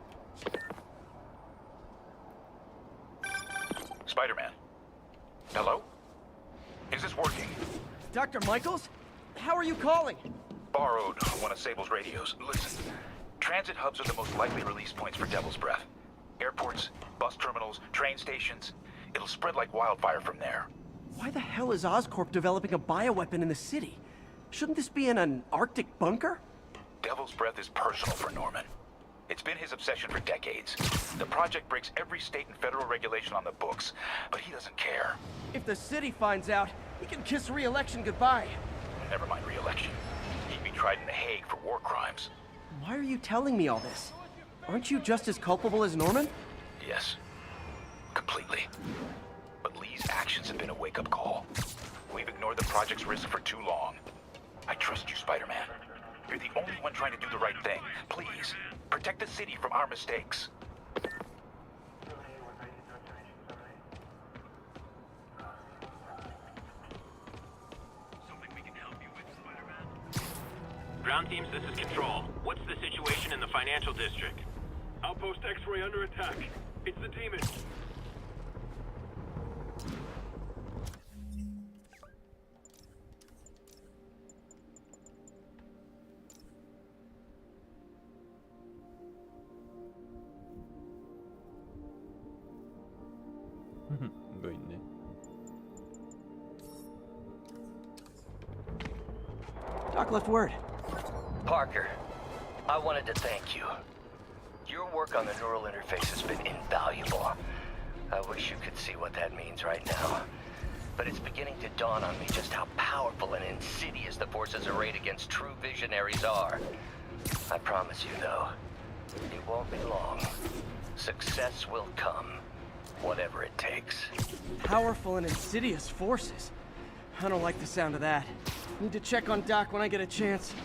Spider-Man. Hello? Is this working? Dr. Michaels? How are you calling? Borrowed one of Sable's radios. Listen, transit hubs are the most likely release points for Devil's Breath. Airports, bus terminals, train stations. It'll spread like wildfire from there. Why the hell is Oscorp developing a bioweapon in the city? Shouldn't this be in an Arctic bunker? Devil's Breath is personal for Norman. It's been his obsession for decades. The project breaks every state and federal regulation on the books, but he doesn't care. If the city finds out, he can kiss re-election goodbye. Never mind re-election. He'd be tried in The Hague for war crimes. Why are you telling me all this? Aren't you just as culpable as Norman? Yes. Completely. But Lee's actions have been a wake-up call. We've ignored the project's risk for too long. I trust you, Spider-Man. You're the only one trying to do the right thing. Please, protect the city from our mistakes. Ground teams, this is Control. What's the situation in the financial district? Outpost X-Ray under attack. It's the Demon. 이거 있네. Doc left word. Parker, I wanted to thank you. Your work on the neural interface has been invaluable. I wish you could see what that means right now. But it's beginning to dawn on me just how powerful and insidious the forces arrayed against true visionaries are. I promise you, though, it won't be long. Success will come, whatever it takes. Powerful and insidious forces. I don't like the sound of that. Need to check on Doc when I get a chance.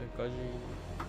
여기까지.